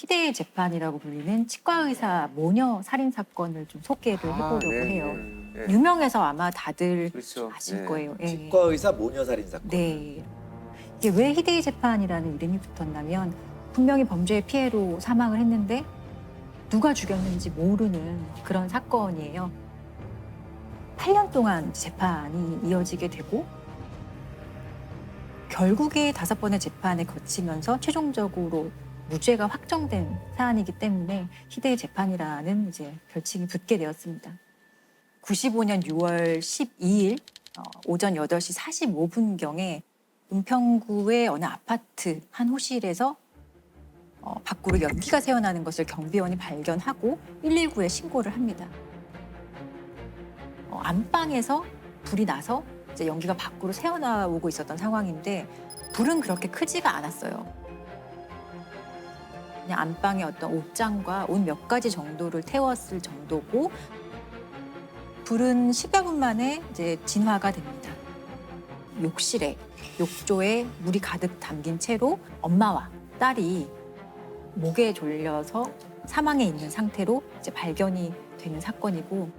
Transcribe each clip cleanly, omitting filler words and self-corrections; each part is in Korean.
희대의 재판이라고 불리는 치과의사 모녀 살인 사건을 좀 소개를 해보려고 해요. 네. 유명해서 아마 다들 그렇죠. 아실 네. 거예요. 예. 치과의사 모녀살인 사건. 네. 이게 왜 희대의 재판이라는 이름이 붙었냐면 분명히 범죄의 피해로 사망을 했는데 누가 죽였는지 모르는 그런 사건이에요. 8년 동안 재판이 이어지게 되고 결국에 5번의 재판을 거치면서 최종적으로 무죄가 확정된 사안이기 때문에 희대의 재판이라는 이제 별칭이 붙게 되었습니다. 95년 6월 12일 오전 8시 45분경에 은평구의 어느 아파트 한 호실에서 밖으로 연기가 새어나는 것을 경비원이 발견하고 119에 신고를 합니다. 안방에서 불이 나서 이제 연기가 밖으로 새어나오고 있었던 상황인데 불은 그렇게 크지가 않았어요. 그냥 안방에 어떤 옷장과 옷 몇 가지 정도를 태웠을 정도고 불은 10여 분 만에 이제 진화가 됩니다. 욕실에 욕조에 물이 가득 담긴 채로 엄마와 딸이 목에 졸려서 사망해 있는 상태로 이제 발견이 되는 사건이고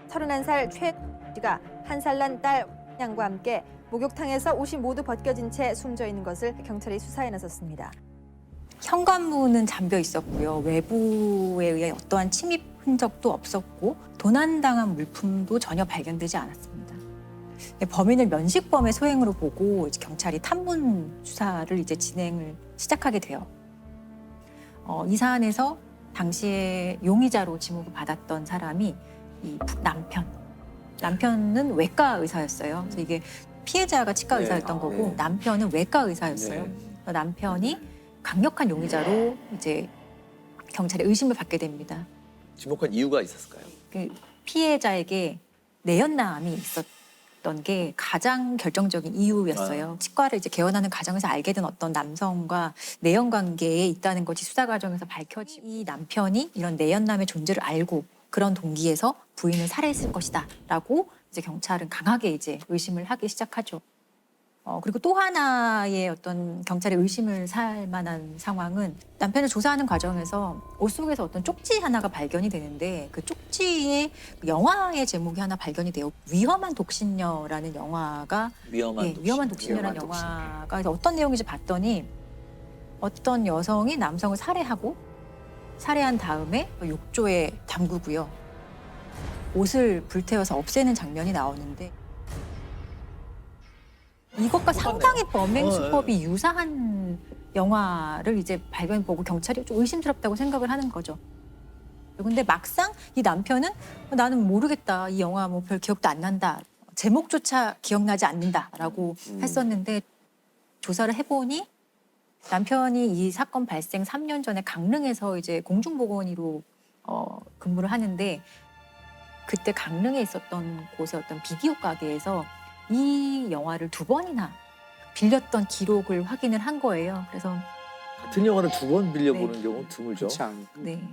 31살 최 씨가 1살 난 딸 양과 함께 목욕탕에서 옷이 모두 벗겨진 채 숨져 있는 것을 경찰이 수사에 나섰습니다. 현관문은 잠겨 있었고요. 외부에 의해 어떠한 침입 흔적도 없었고 도난당한 물품도 전혀 발견되지 않았습니다. 범인을 면식범의 소행으로 보고 이제 경찰이 탐문 수사를 이제 진행을 시작하게 돼요. 이 사안에서 당시에 용의자로 지목을 받았던 사람이 이 남편은 외과 의사였어요. 그래서 이게 피해자가 치과 의사였던 거고 남편은 외과 의사였어요. 그래서 남편이 강력한 용의자로 이제 경찰의 의심을 받게 됩니다. 지목한 이유가 있었을까요? 그 피해자에게 내연남이 있었던 게 가장 결정적인 이유였어요. 치과를 이제 개원하는 과정에서 알게 된 어떤 남성과 내연 관계에 있다는 것이 수사 과정에서 밝혀지. 이 남편이 이런 내연남의 존재를 알고 그런 동기에서 부인을 살해했을 것이다라고 이제 경찰은 강하게 이제 의심을 하기 시작하죠. 그리고 또 하나의 어떤 경찰의 의심을 살 만한 상황은 남편을 조사하는 과정에서 옷 속에서 어떤 쪽지 하나가 발견이 되는데 그 쪽지에 영화의 제목이 하나 발견이 돼요. 위험한 독신녀라는 영화가 위험한 독신녀라는 영화가 그래서 어떤 내용인지 봤더니 어떤 여성이 남성을 살해한 다음에 욕조에 담그고요. 옷을 불태워서 없애는 장면이 나오는데 이것과 상당히 범행 수법이 유사한 영화를 이제 발견해보고 경찰이 좀 의심스럽다고 생각을 하는 거죠. 근데 막상 이 남편은 나는 모르겠다. 이 영화 뭐 별 기억도 안 난다. 제목조차 기억나지 않는다라고 했었는데 조사를 해보니 남편이 이 사건 발생 3년 전에 강릉에서 이제 공중보건의로 근무를 하는데 그때 강릉에 있었던 곳의 어떤 비디오 가게에서 이 영화를 2번이나 빌렸던 기록을 확인을 한 거예요. 그래서 같은 영화를 2번 빌려보는 경우는 드물죠. 네.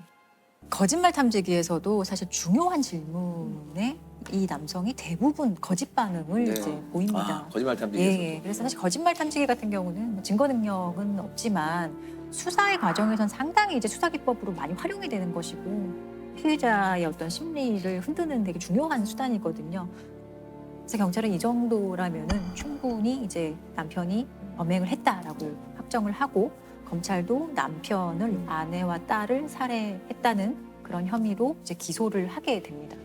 거짓말 탐지기에서도 사실 중요한 질문에 이 남성이 대부분 거짓 반응을 이제 보입니다. 거짓말 탐지기에서. 예. 그래서 사실 거짓말 탐지기 같은 경우는 증거 능력은 없지만 수사의 과정에선 상당히 이제 수사 기법으로 많이 활용이 되는 것이고 피해자의 어떤 심리를 흔드는 되게 중요한 수단이거든요. 그래서 경찰은 이 정도라면은 충분히 이제 남편이 범행을 했다라고 확정을 하고 검찰도 남편을 아내와 딸을 살해했다는 그런 혐의로 이제 기소를 하게 됩니다.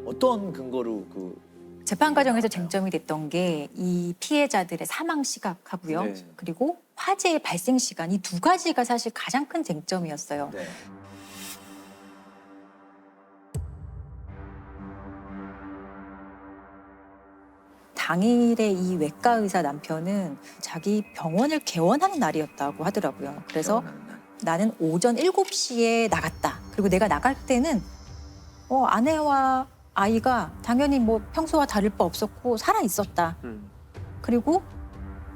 어떤 근거로 재판 과정에서 쟁점이 됐던 게 이 피해자들의 사망 시각하고요. 그리고 화재의 발생 시간 이 2가지가 사실 가장 큰 쟁점이었어요. 당일에 이 외과 의사 남편은 자기 병원을 개원하는 날이었다고 하더라고요. 그래서 나는 오전 7시에 나갔다. 그리고 내가 나갈 때는 아내와 아이가 당연히 뭐 평소와 다를 바 없었고 살아 있었다. 그리고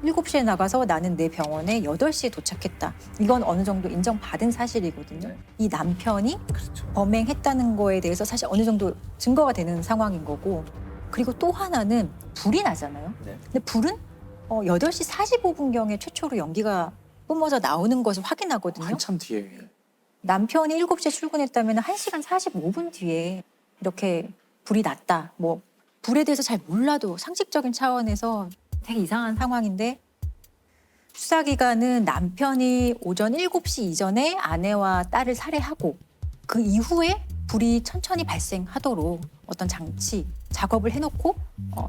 7시에 나가서 나는 내 병원에 8시에 도착했다. 이건 어느 정도 인정받은 사실이거든요. 이 남편이 범행했다는 거에 대해서 사실 어느 정도 증거가 되는 상황인 거고 그리고 또 하나는 불이 나잖아요. 네. 근데 불은 8시 45분경에 최초로 연기가 뿜어져 나오는 것을 확인하거든요. 한참 뒤에. 남편이 7시에 출근했다면 1시간 45분 뒤에 이렇게 불이 났다. 뭐 불에 대해서 잘 몰라도 상식적인 차원에서 되게 이상한 상황인데 수사기관은 남편이 오전 7시 이전에 아내와 딸을 살해하고 그 이후에 불이 천천히 발생하도록 어떤 장치, 작업을 해놓고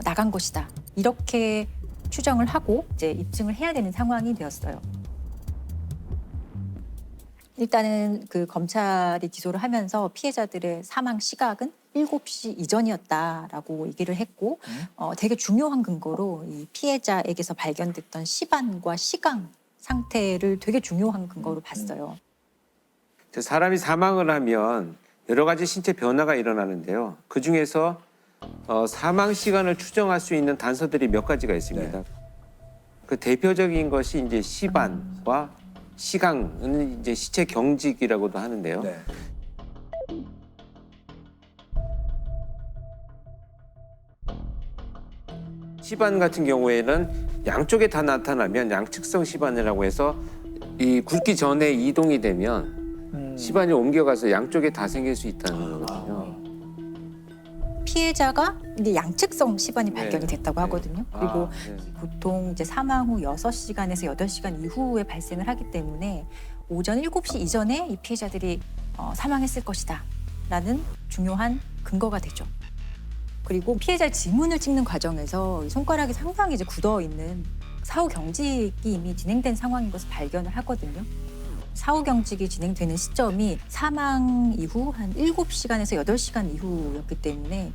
나간 것이다. 이렇게 추정을 하고 이제 입증을 해야 되는 상황이 되었어요. 일단은 그 검찰이 기소를 하면서 피해자들의 사망 시각은 7시 이전이었다라고 얘기를 했고 되게 중요한 근거로 이 피해자에게서 발견됐던 시반과 시강 상태를 되게 중요한 근거로 봤어요. 사람이 사망을 하면 여러 가지 신체 변화가 일어나는데요. 그 중에서 사망 시간을 추정할 수 있는 단서들이 몇 가지가 있습니다. 네. 그 대표적인 것이 이제 시반과 시강은 이제 시체 경직이라고도 하는데요. 네. 시반 같은 경우에는 양쪽에 다 나타나면 양측성 시반이라고 해서 이 굵기 전에 이동이 되면 시반이 옮겨가서 양쪽에 다 생길 수 있다는 거거든요. 피해자가 이제 양측성 시반이 네. 발견이 됐다고 하거든요. 그리고 네. 보통 이제 사망 후 6시간에서 8시간 이후에 발생을 하기 때문에 오전 7시 이전에 이 피해자들이 사망했을 것이다 라는 중요한 근거가 되죠. 그리고 피해자의 지문을 찍는 과정에서 이 손가락이 상당히 이제 굳어 있는 사후 경직이 이미 진행된 상황인 것을 발견을 하거든요. 사후 경직이 진행되는 시점이 사망 이후 한 7시간에서 8시간 이후였기 때문에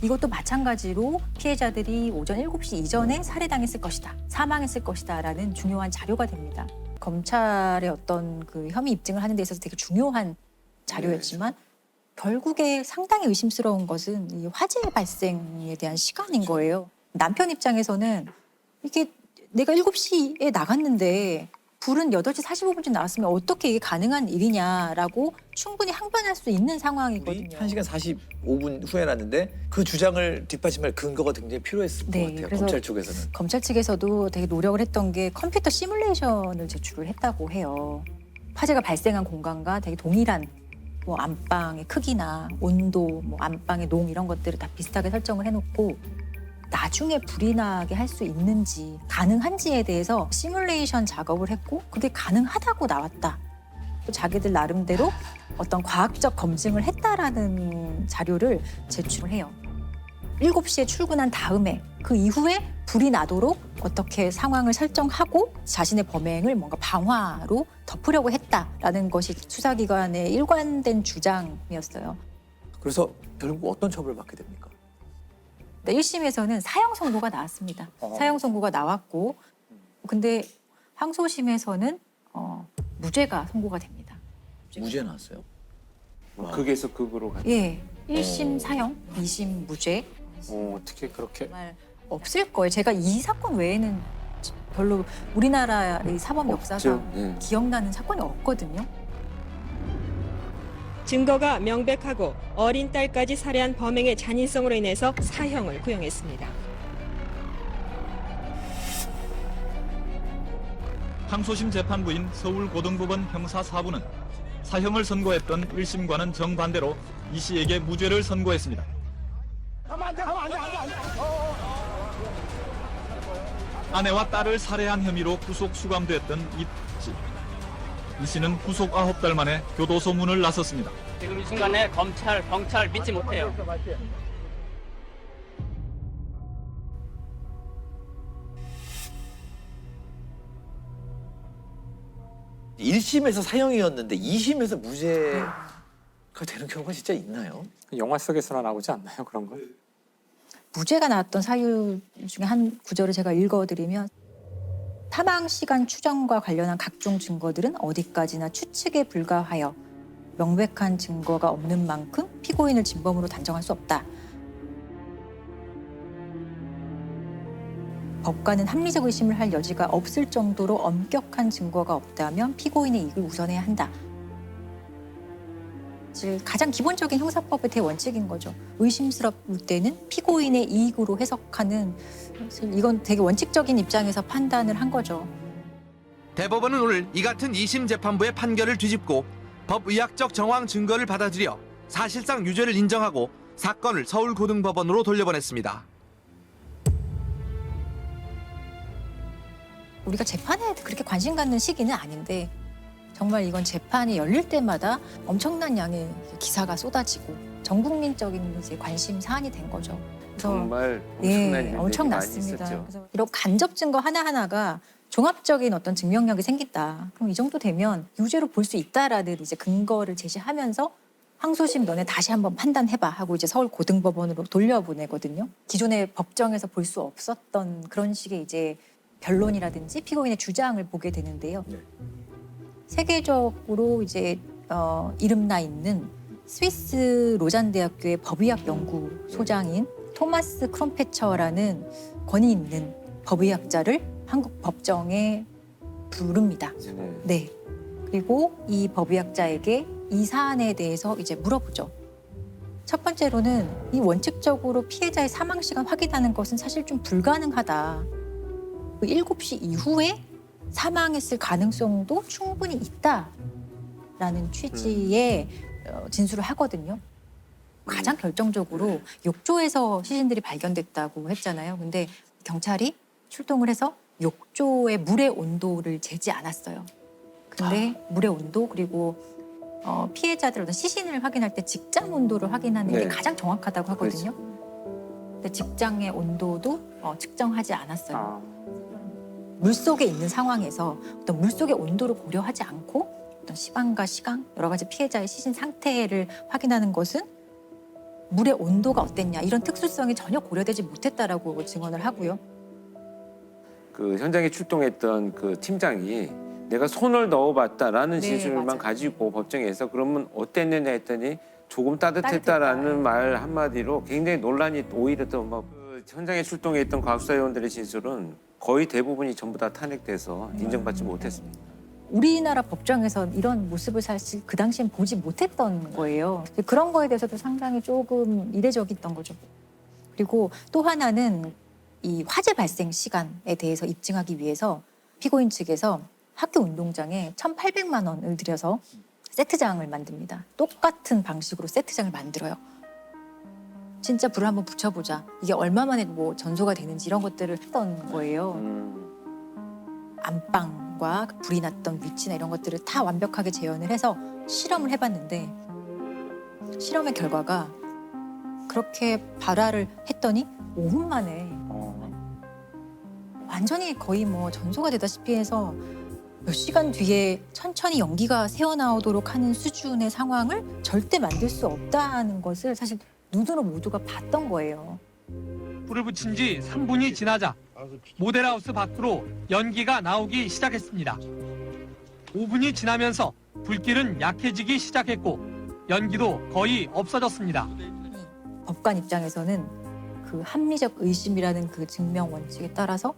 이것도 마찬가지로 피해자들이 오전 7시 이전에 살해당했을 것이다, 사망했을 것이다라는 중요한 자료가 됩니다. 검찰의 어떤 그 혐의 입증을 하는 데 있어서 되게 중요한 자료였지만 결국에 상당히 의심스러운 것은 이 화재 발생에 대한 시간인 거예요. 남편 입장에서는 이게 내가 7시에 나갔는데 불은 8시 45분쯤 나왔으면 어떻게 이게 가능한 일이냐라고 충분히 항변할 수 있는 상황이거든요. 1시간 45분 후에 났는데 그 주장을 뒷받침할 근거가 굉장히 필요했을 것 네, 같아요. 그래서 검찰 쪽에서는. 검찰 측에서도 되게 노력을 했던 게 컴퓨터 시뮬레이션을 제출을 했다고 해요. 화재가 발생한 공간과 되게 동일한 뭐 안방의 크기나 온도, 뭐 안방의 농 이런 것들을 다 비슷하게 설정을 해놓고 나중에 불이 나게 할 수 있는지 가능한지에 대해서 시뮬레이션 작업을 했고 그게 가능하다고 나왔다. 또 자기들 나름대로 어떤 과학적 검증을 했다라는 자료를 제출을 해요. 7시에 출근한 다음에 그 이후에 불이 나도록 어떻게 상황을 설정하고 자신의 범행을 뭔가 방화로 덮으려고 했다라는 것이 수사기관의 일관된 주장이었어요. 그래서 결국 어떤 처벌을 받게 됩니까? 1심에서는 사형 선고가 나왔습니다. 사형 선고가 나왔고 근데 항소심에서는 무죄가 선고가 됩니다. 무죄 나왔어요. 극에서 극으로 가. 예, 1심 사형, 2심 무죄. 어떻게 그렇게 정말 없을 거예요. 제가 이 사건 외에는 별로 우리나라의 사법 역사상 없죠. 네. 기억나는 사건이 없거든요. 증거가 명백하고 어린 딸까지 살해한 범행의 잔인성으로 인해서 사형을 구형했습니다. 항소심 재판부인 서울고등법원 형사 4부는 사형을 선고했던 1심과는 정반대로 이 씨에게 무죄를 선고했습니다. 아내와 딸을 살해한 혐의로 구속 수감됐던 이 씨. 이 씨는 구속 9달 만에 교도소 문을 나섰습니다. 지금 이 순간에 검찰, 경찰 믿지 못해요. 일 1심에서 사형이었는데 2심에서 무죄가 되는 경우가 진짜 있나요? 영화 속에서나 나오지 않나요? 그런 거? 무죄가 나왔던 사유 중에 한 구절을 제가 읽어드리면 사망 시간 추정과 관련한 각종 증거들은 어디까지나 추측에 불과하여 명백한 증거가 없는 만큼 피고인을 진범으로 단정할 수 없다. 법관은 합리적 의심을 할 여지가 없을 정도로 엄격한 증거가 없다면 피고인의 이익을 우선해야 한다. 사실 가장 기본적인 형사법의 대원칙인 거죠. 의심스러울 때는 피고인의 이익으로 해석하는, 사실 이건 되게 원칙적인 입장에서 판단을 한 거죠. 대법원은 오늘 이 같은 2심 재판부의 판결을 뒤집고 법의학적 정황 증거를 받아들여 사실상 유죄를 인정하고 사건을 서울고등법원으로 돌려보냈습니다. 우리가 재판에 그렇게 관심 갖는 시기는 아닌데 정말 이건 재판이 열릴 때마다 엄청난 양의 기사가 쏟아지고 전 국민적인 이제 관심 사안이 된 거죠. 그래서 정말 예, 엄청난 일들이 많이 엄청났습니다. 있었죠. 그래서 이런 간접 증거 하나하나가 종합적인 어떤 증명력이 생긴다. 그럼 이 정도 되면 유죄로 볼 수 있다라는 이제 근거를 제시하면서 항소심 너네 다시 한번 판단해봐 하고 이제 서울고등법원으로 돌려보내거든요. 기존의 법정에서 볼 수 없었던 그런 식의 이제 변론이라든지 피고인의 주장을 보게 되는데요. 네. 세계적으로 이제 이름나 있는 스위스 로잔 대학교의 법의학 연구소장인 토마스 크롬페처라는 권위 있는 법의학자를 한국 법정에 부릅니다. 네. 네. 그리고 이 법의학자에게 이 사안에 대해서 이제 물어보죠. 첫 번째로는 이 원칙적으로 피해자의 사망 시간 확인하는 것은 사실 좀 불가능하다. 7시 이후에 사망했을 가능성도 충분히 있다라는 취지의 진술을 하거든요. 가장 결정적으로 욕조에서 시신들이 발견됐다고 했잖아요. 근데 경찰이 출동을 해서 욕조의 물의 온도를 재지 않았어요. 근데 물의 온도 그리고 피해자들 어떤 시신을 확인할 때 직장 온도를 확인하는 게 네. 가장 정확하다고 하거든요. 근데 직장의 온도도 측정하지 않았어요. 물속에 있는 상황에서 어떤 물속의 온도를 고려하지 않고 어떤 시간과 시간, 여러 가지 피해자의 시신 상태를 확인하는 것은 물의 온도가 어땠냐 이런 특수성이 전혀 고려되지 못했다라고 증언을 하고요. 그 현장에 출동했던 그 팀장이 내가 손을 넣어봤다라는 네, 진술만 맞아요. 가지고 법정에서 그러면 어땠느냐 했더니 조금 따뜻했다라는 따뜻했다. 말 한마디로 굉장히 논란이 오히려 그 현장에 출동했던 과학수사위원들의 진술은 거의 대부분이 전부 다 탄핵돼서 인정받지 못했습니다. 우리나라 법정에서 이런 모습을 사실 그 당시엔 보지 못했던 거예요. 그런 거에 대해서도 상당히 조금 이례적이었던 거죠. 그리고 또 하나는 이 화재 발생 시간에 대해서 입증하기 위해서 피고인 측에서 학교 운동장에 1,800만 원을 들여서 세트장을 만듭니다. 똑같은 방식으로 세트장을 만들어요. 진짜 불을 한번 붙여보자. 이게 얼마 만에 뭐 전소가 되는지 이런 것들을 했던 거예요. 안방과 불이 났던 위치나 이런 것들을 다 완벽하게 재현을 해서 실험을 해봤는데 실험의 결과가 그렇게 발화를 했더니 5분 만에 완전히 거의 뭐 전소가 되다시피 해서 몇 시간 뒤에 천천히 연기가 새어나오도록 하는 수준의 상황을 절대 만들 수 없다는 것을 사실 눈으로 모두가 봤던 거예요. 불을 붙인 지 3분이 지나자 모델하우스 밖으로 연기가 나오기 시작했습니다. 5분이 지나면서 불길은 약해지기 시작했고 연기도 거의 없어졌습니다. 법관 입장에서는 그 합리적 의심이라는 그 증명 원칙에 따라서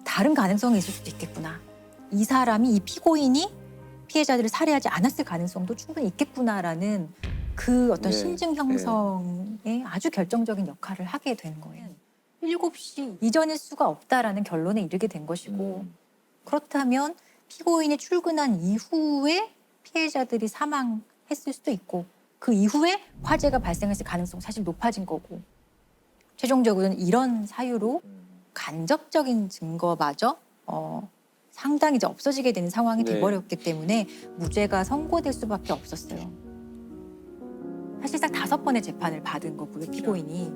다른 가능성이 있을 수도 있겠구나. 이 사람이, 이 피고인이 피해자들을 살해하지 않았을 가능성도 충분히 있겠구나라는 그 어떤 네. 심증 형성에 아주 결정적인 역할을 하게 된 거예요. 7시 이전일 수가 없다라는 결론에 이르게 된 것이고 그렇다면 피고인이 출근한 이후에 피해자들이 사망했을 수도 있고 그 이후에 화재가 발생했을 가능성 사실 높아진 거고 최종적으로는 이런 사유로 간접적인 증거마저 상당히 이제 없어지게 되는 상황이 네. 돼버렸기 때문에 무죄가 선고될 수밖에 없었어요. 사실상 5번의 재판을 받은 거고요, 피고인이.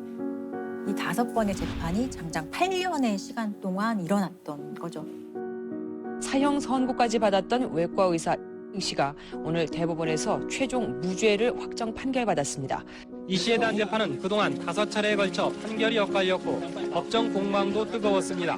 이 5번의 재판이 장장 8년의 시간 동안 일어났던 거죠. 사형 선고까지 받았던 외과 의사 이 씨가 오늘 대법원에서 최종 무죄를 확정 판결받았습니다. 이 씨에 대한 재판은 그동안 5차례에 걸쳐 판결이 엇갈렸고 법정 공방도 뜨거웠습니다.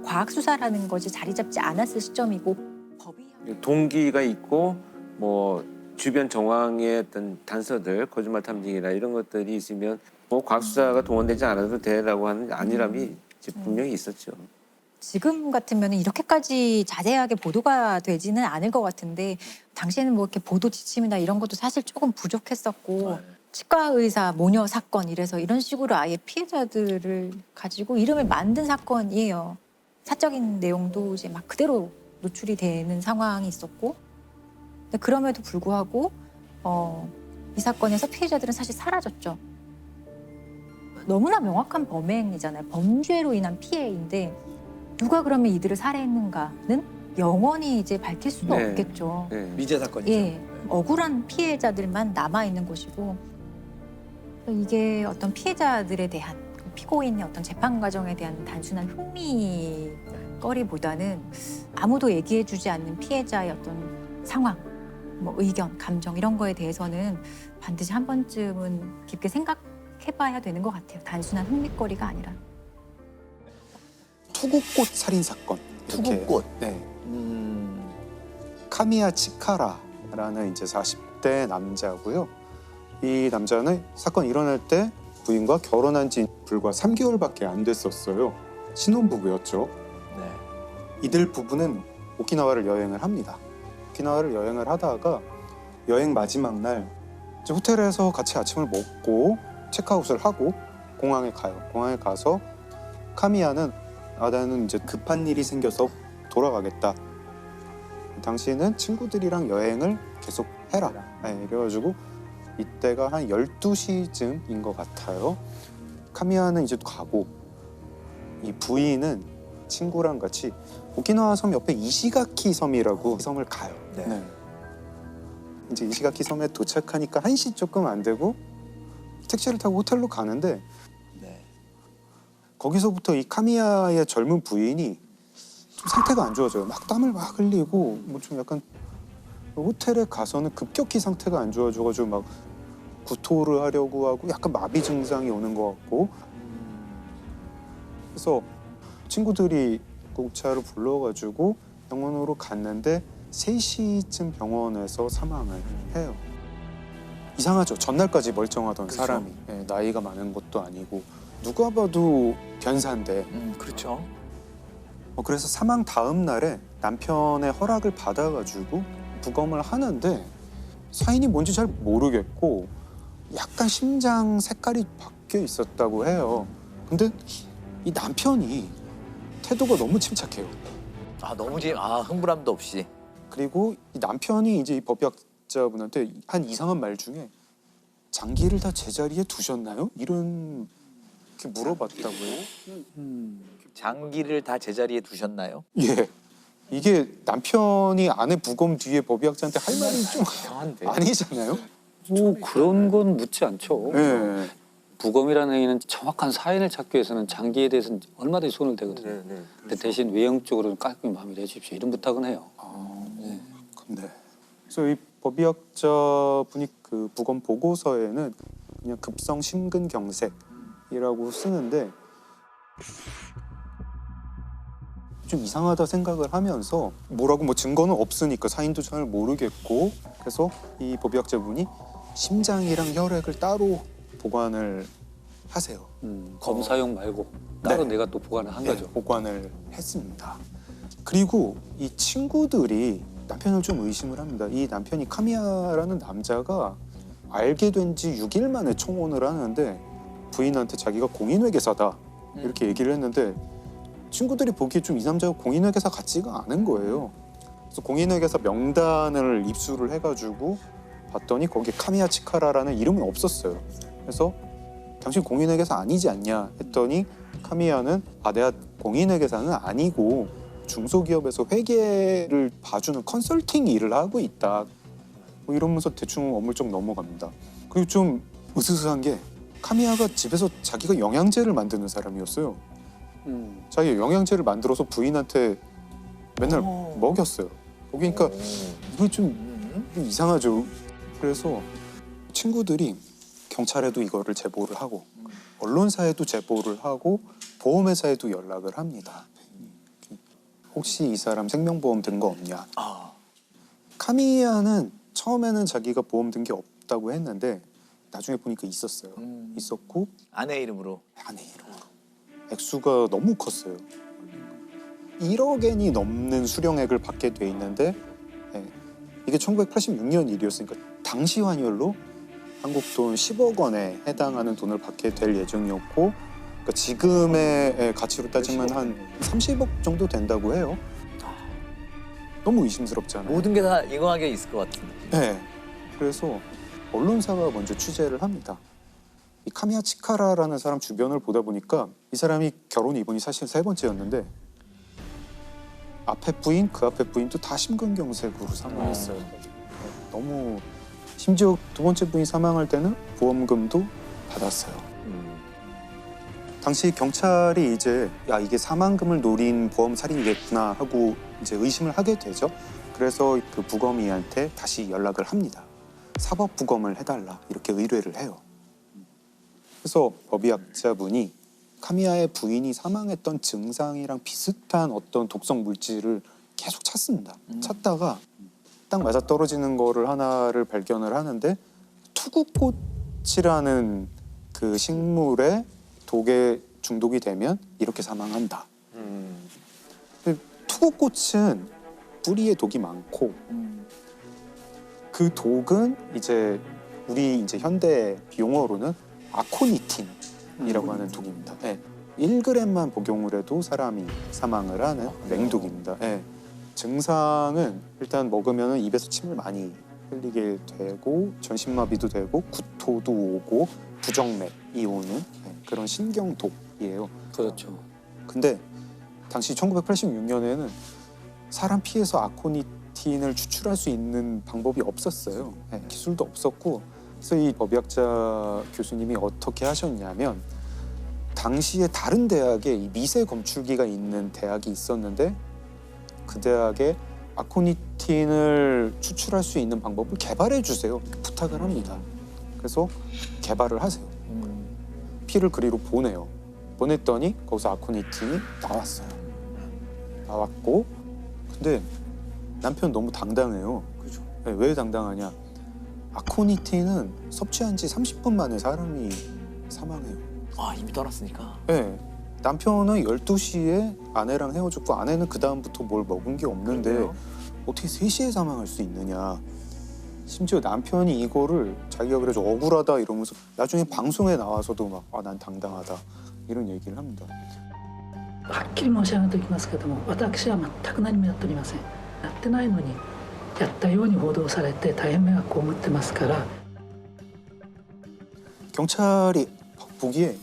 과학 수사라는 것이 자리 잡지 않았을 시점이고 법이 동기가 있고 뭐 주변 정황의 어떤 단서들, 거짓말 탐지기나 이런 것들이 있으면 뭐 과학수사가 동원되지 않아도 되라고 하는 안일함이 이제 분명히 있었죠. 지금 같으면 이렇게까지 자세하게 보도가 되지는 않을 것 같은데 당시에는 뭐 이렇게 보도 지침이나 이런 것도 사실 조금 부족했었고 치과 의사 모녀 사건 이래서 이런 식으로 아예 피해자들을 가지고 이름을 만든 사건이에요. 사적인 내용도 이제 막 그대로 노출이 되는 상황이 있었고, 근데 그럼에도 불구하고 이 사건에서 피해자들은 사실 사라졌죠. 너무나 명확한 범행이잖아요. 범죄로 인한 피해인데 누가 그러면 이들을 살해했는가는 영원히 이제 밝힐 수도 네. 없겠죠. 네. 미제 사건이죠. 예, 억울한 피해자들만 남아 있는 것이고 이게 어떤 피해자들에 대한 피고인의 어떤 재판 과정에 대한 단순한 흥미거리보다는 아무도 얘기해주지 않는 피해자의 어떤 상황, 뭐 의견, 감정 이런 거에 대해서는 반드시 한 번쯤은 깊게 생각해봐야 되는 것 같아요. 단순한 흥미거리가 아니라. 투구꽃 살인 사건. 이렇게. 투구꽃. 네. 카미야 치카라라는 이제 40대 남자고요. 이 남자는 사건 일어날 때 부인과 결혼한 지 불과 3개월밖에 안 됐었어요. 신혼부부였죠. 네. 이들 부부는 오키나와를 여행을 합니다. 오키나와를 여행을 하다가 여행 마지막 날 이제 호텔에서 같이 아침을 먹고 체크아웃을 하고 공항에 가요. 공항에 가서 카미야는 나는 이제 급한 일이 생겨서 돌아가겠다. 당신은 친구들이랑 여행을 계속 해라. 네, 이래가지고 이때가 한 12시쯤인 것 같아요. 카미야는 이제 가고 이 부인은 친구랑 같이 오키나와 섬 옆에 이시가키 섬이라고 섬을 가요. 네. 이제 이시가키 섬에 도착하니까 1시 조금 안 되고 택시를 타고 호텔로 가는데 네. 거기서부터 이 카미야의 젊은 부인이 좀 상태가 안 좋아져요. 막 땀을 막 흘리고 뭐 좀 약간 호텔에 가서는 급격히 상태가 안 좋아져가지고 막 구토를 하려고 하고 약간 마비 증상이 오는 것 같고 그래서 친구들이 구급차를 불러가지고 병원으로 갔는데 3시쯤 병원에서 사망을 해요. 이상하죠. 전날까지 멀쩡하던 그렇죠. 사람이 나이가 많은 것도 아니고 누가 봐도 변사인데 그렇죠. 그래서 사망 다음 날에 남편의 허락을 받아가지고 부검을 하는데 사인이 뭔지 잘 모르겠고 약간 심장 색깔이 바뀌어 있었다고 해요. 근데 이 남편이 태도가 너무 침착해요. 너무 흥분함도 없이. 그리고 이 남편이 이제 이 법의학자분한테 한 이상한 말 중에 장기를 다 제자리에 두셨나요? 이런 게 물어봤다고요. 장기를 다 제자리에 두셨나요? 예. 이게 남편이 아내 부검 뒤에 법의학자한테 할 말이 좀 아니잖아요. 뭐 그런 건 묻지 않죠. 예. 부검이라는 행위는 정확한 사인을 찾기 위해서는 장기에 대해서는 얼마든지 손을 대거든요. 근데 대신 외형적으로는 깔끔히 마무리해 주십시오. 이런 부탁은 해요. 네. 네. 그래서 이 법의학자 분이 그 부검 보고서에는 그냥 급성 심근경색이라고 쓰는데 좀 이상하다 생각을 하면서 뭐라고 뭐 증거는 없으니까 사인도 잘 모르겠고 그래서 이 법의학자 분이 심장이랑 혈액을 따로 보관을 하세요. 검사용 말고 따로 네. 내가 또 보관을 한 거죠. 보관을 했습니다. 그리고 이 친구들이 남편을 좀 의심을 합니다. 이 남편이 카미야라는 남자가 알게 된 지 6일 만에 청혼을 하는데 부인한테 자기가 공인회계사다 이렇게 얘기를 했는데 친구들이 보기에 좀 이 남자가 공인회계사 같지가 않은 거예요. 그래서 공인회계사 명단을 입수를 해가지고 봤더니 거기에 카미야 치카라라는 이름은 없었어요. 그래서 당신 공인회계사 아니지 않냐 했더니 카미야는 내가 공인회계사는 아니고 중소기업에서 회계를 봐주는 컨설팅 일을 하고 있다. 뭐 이러면서 대충 어물쩍 넘어갑니다. 그리고 좀 으스스한 게 카미야가 집에서 자기가 영양제를 만드는 사람이었어요. 자기가 영양제를 만들어서 부인한테 맨날 먹였어요. 그러니까 이거 좀 이상하죠. 그래서 친구들이 경찰에도 이거를 제보를 하고 언론사에도 제보를 하고 보험회사에도 연락을 합니다. 혹시 이 사람 생명보험 든 거 없냐. 카미야는 처음에는 자기가 보험 든 게 없다고 했는데 나중에 보니까 있었어요. 있었고 아내 이름으로. 아내 이름으로. 액수가 너무 컸어요. 1억엔이 넘는 수령액을 받게 돼 있는데 예, 이게 1986년 일이었으니까 당시 환율로 한국 돈 10억 원에 해당하는 돈을 받게 될 예정이었고 그러니까 지금의 가치로 따지면 한 30억 정도 된다고 해요. 너무 의심스럽잖아요. 모든 게 다 인과관계 있을 것 같은데. 네. 그래서 언론사가 먼저 취재를 합니다. 이 카미야 치카라라는 사람 주변을 보다 보니까 이 사람이 결혼 이번이 사실 3번째였는데 앞에 부인, 그 앞에 부인도 다 심근경색으로 사망했어요. 너무 심지어 2번째 부인 사망할 때는 보험금도 받았어요. 당시 경찰이 이제 야 이게 사망금을 노린 보험 살인이겠구나 하고 이제 의심을 하게 되죠. 그래서 그 부검이한테 다시 연락을 합니다. 사법 부검을 해달라 이렇게 의뢰를 해요. 그래서 법의학자분이 카미야의 부인이 사망했던 증상이랑 비슷한 어떤 독성 물질을 계속 찾습니다. 찾다가 딱 맞아 떨어지는 거를 하나를 발견을 하는데 투구꽃이라는 그 식물에 독에 중독이 되면 이렇게 사망한다. 근데 투구꽃은 뿌리에 독이 많고 그 독은 이제 우리 이제 현대 용어로는 아코니틴이라고 하는 독입니다. 네. 1g만 복용을 해도 사람이 사망을 하는 맹독입니다. 네. 증상은 일단 먹으면 입에서 침을 많이 흘리게 되고 전신마비도 되고 구토도 오고 부정맥이 오는 그런 신경독이에요. 그렇죠. 근데 당시 1986년에는 사람 피에서 아코니틴을 추출할 수 있는 방법이 없었어요. 네, 기술도 없었고 그래서 이 법의학자 교수님이 어떻게 하셨냐면 당시에 다른 대학에 이 미세 검출기가 있는 대학이 있었는데 그 대학에 아코니틴을 추출할 수 있는 방법을 개발해 주세요. 부탁을 합니다. 그래서 개발을 하세요. 피를 그리로 보내요. 보냈더니 거기서 아코니틴이 나왔어요. 나왔고 근데 남편 너무 당당해요. 그죠? 네, 왜 당당하냐? 아코니틴은 섭취한 지 30분 만에 사람이 사망해요. 아 이미 떠났으니까. 네. 남편은 12시에 아내랑 헤어졌고 아내는 그 다음부터 뭘 먹은 게 없는데 그래요? 어떻게 3시에 사망할 수 있느냐. 심지어 남편이 이거를 자기가 그래서 억울하다 이러면서 나중에 방송에 나와서도 막 아, 난 당당하다 이런 얘기를 합니다. はっきり申し上げておきますけども、私は全く何もやっておりません。やってないのにやったように報道されて大変迷惑を被ってますから。 경찰이 보기에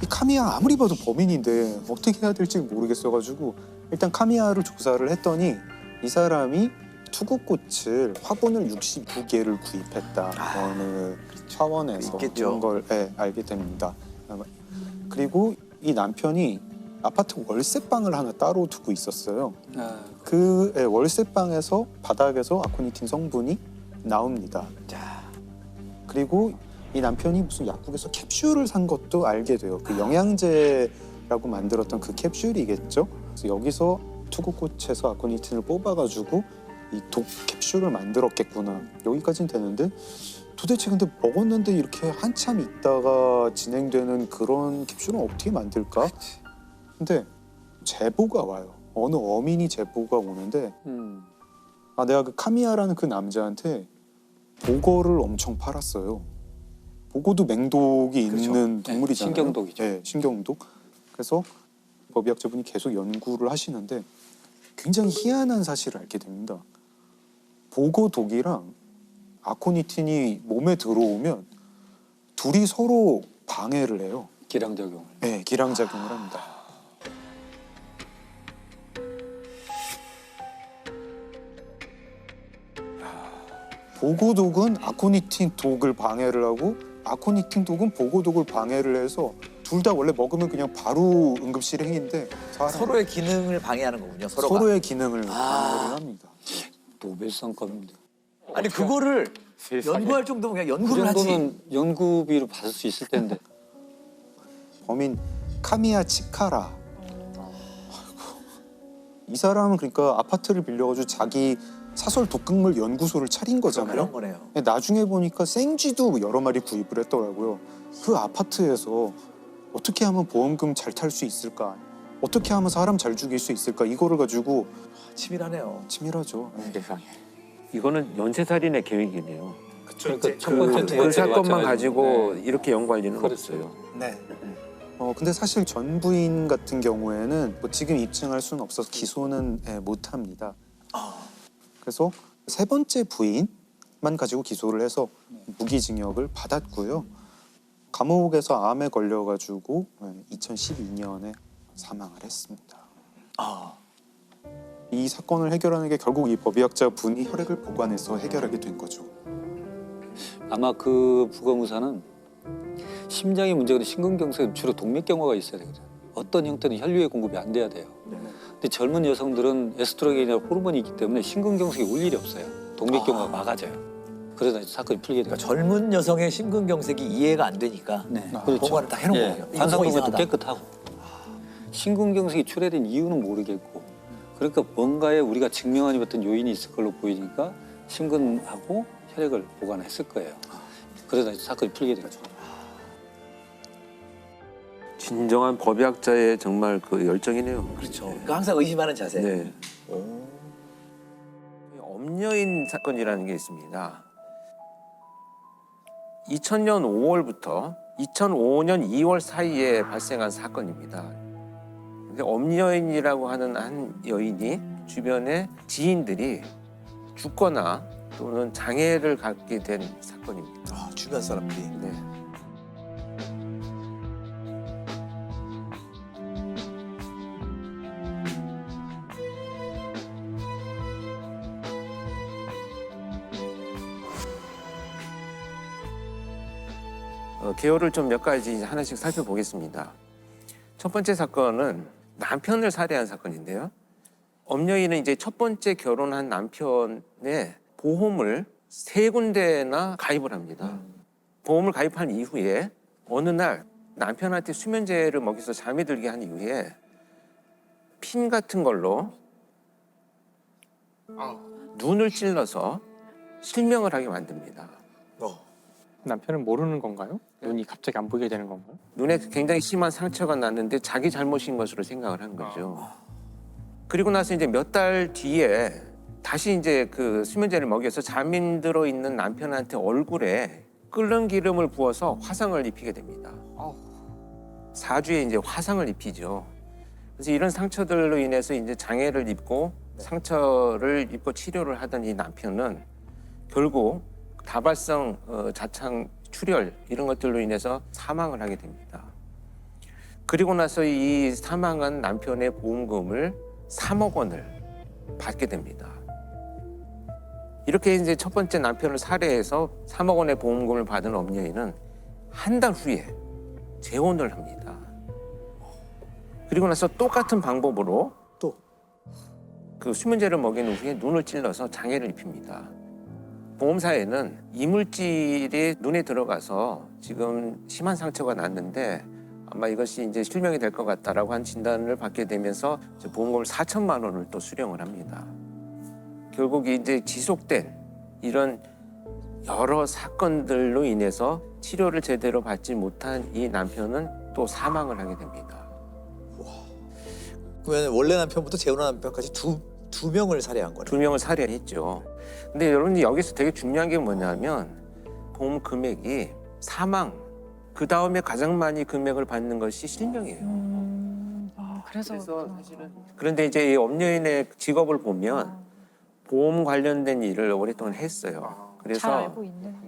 이 카미야 아무리 봐도 범인인데 어떻게 해야 될지 모르겠어가지고 일단 카미야를 조사를 했더니 이 사람이 투구꽃을 화분을 69개를 구입했다. 어느 차원에서 있겠죠. 이런 걸 알게 됩니다. 그리고 이 남편이 아파트 월세방을 하나 따로 두고 있었어요. 그 월세방에서 바닥에서 아코니틴 성분이 나옵니다. 그리고 이 남편이 무슨 약국에서 캡슐을 산 것도 알게 돼요. 그 영양제라고 만들었던 그 캡슐이겠죠. 그래서 여기서 투구꽃에서 아코니틴을 뽑아가지고 이 독 캡슐을 만들었겠구나. 여기까지는 되는데 도대체 근데 먹었는데 이렇게 한참 있다가 진행되는 그런 캡슐은 어떻게 만들까? 근데 제보가 와요. 어느 어민이 제보가 오는데 아 내가 그 카미야라는 그 남자한테 보거를 엄청 팔았어요. 보고도 맹독이 그렇죠. 있는 동물이잖아요. 신경독이죠. 네, 신경독. 그래서 법의학자분이 계속 연구를 하시는데 굉장히 희한한 사실을 알게 됩니다. 보고독이랑 아코니틴이 몸에 들어오면 둘이 서로 방해를 해요. 기량작용을. 네, 기량작용을 합니다. 보고독은 아코니틴 독을 방해를 하고 아코니틴 독은 보고독을 방해를 해서 둘 다 원래 먹으면 그냥 바로 응급실 행인데 서로의 기능을 방해하는 거군요. 서로가. 서로의 기능을 방해를 합니다. 노벨상급입니다. 아니 그거를 연구할 정도면 그냥 연구를 그 하지. 정도는 연구비로 받을 수 있을 텐데. 범인 카미야 치카라. 이 사람은 그러니까 아파트를 빌려가지고 자기 사설 독극물 연구소를 차린 거잖아요. 그런 거네요. 나중에 보니까 생쥐도 여러 마리 구입을 했더라고요. 그 아파트에서 어떻게 하면 보험금 잘 탈 수 있을까 어떻게 하면 사람 잘 죽일 수 있을까 이거를 가지고 치밀하네요. 치밀하죠. 세상에. 이거는 연쇄살인의 계획이네요. 그러니까 첫 번째 그 사건만 가지고 이렇게 연구할 리는 없어요. 네. 근데 사실 전 부인 같은 경우에는 뭐 지금 입증할 수는 없어서 기소는 못 합니다. 그래서 세 번째 부인만 가지고 기소를 해서 무기징역을 받았고요. 감옥에서 암에 걸려가지고 2012년에 사망을 했습니다. 이 사건을 해결하는 게 결국 이 법의학자 분이 혈액을 보관해서 해결하게 된 거죠. 아마 그 부검의사는 심장의 문제가 심근경색은 주로 동맥경화가 있어야 되거든요. 어떤 형태는 혈류의 공급이 안 돼야 돼요. 근데 젊은 여성들은 에스트로겐이나 호르몬이 있기 때문에 심근경색이 올 일이 없어요. 동맥경화가 막아져요. 그러다 사건이 풀리게 돼요. 그러니까 젊은 여성의 심근경색이 이해가 안 되니까 그렇죠. 보관을 다 해놓은 거예요. 관상동맥도 깨끗하고 심근경색이 출해된 이유는 모르겠고 그러니까 뭔가에 우리가 증명하지 못한 요인이 있을 걸로 보이니까 심근하고 혈액을 보관했을 거예요. 그러다 사건이 풀리게 된 거죠. 진정한 법의학자의 정말 그 열정이네요. 그렇죠. 그러니까 항상 의심하는 자세. 네. 엄여인 사건이라는 게 있습니다. 2000년 5월부터 2005년 2월 사이에 발생한 사건입니다. 근데 엄여인이라고 하는 한 여인이 주변에 지인들이 죽거나 또는 장애를 갖게 된 사건입니다. 주변 사람들이. 네. 개요를 좀 몇 가지 하나씩 살펴보겠습니다. 첫 번째 사건은 남편을 살해한 사건인데요. 엄여인은 이제 첫 번째 결혼한 남편의 보험을 3군데나 가입을 합니다. 보험을 가입한 이후에 어느 날 남편한테 수면제를 먹여서 잠이 들게 한 이후에 핀 같은 걸로 눈을 찔러서 실명을 하게 만듭니다. 남편은 모르는 건가요? 눈이 갑자기 안 보이게 되는 건가요? 눈에 굉장히 심한 상처가 났는데 자기 잘못인 것으로 생각을 한 거죠. 그리고 나서 이제 몇 달 뒤에 다시 이제 그 수면제를 먹여서 잠이 들어 있는 남편한테 얼굴에 끓는 기름을 부어서 화상을 입히게 됩니다. 사주에 이제 화상을 입히죠. 그래서 이런 상처들로 인해서 이제 장애를 입고 상처를 입고 치료를 하던 이 남편은 결국 다발성 자창 출혈 이런 것들로 인해서 사망을 하게 됩니다. 그리고 나서 이 사망한 남편의 보험금을 3억 원을 받게 됩니다. 이렇게 이제 첫 번째 남편을 살해해서 3억 원의 보험금을 받은 엄여인은 한 달 후에 재혼을 합니다. 그리고 나서 똑같은 방법으로 또 그 수면제를 먹인 후에 눈을 찔러서 장애를 입힙니다. 보험사에는 이물질이 눈에 들어가서 지금 심한 상처가 났는데 아마 이것이 이제 실명이 될 것 같다라고 한 진단을 받게 되면서 보험금을 4천만 원을 또 수령을 합니다. 결국 이제 지속된 이런 여러 사건들로 인해서 치료를 제대로 받지 못한 이 남편은 또 사망을 하게 됩니다. 그러면 원래 남편부터 재혼한 남편까지 두 명을 살해한 거네요. 2명을 살해했죠. 근데 여러분 여기서 되게 중요한 게 뭐냐면 보험 금액이 사망 그 다음에 가장 많이 금액을 받는 것이 실명이에요. 그래서 사실은 그런데 이제 이 엄여인의 직업을 보면 보험 관련된 일을 오랫동안 했어요. 그래서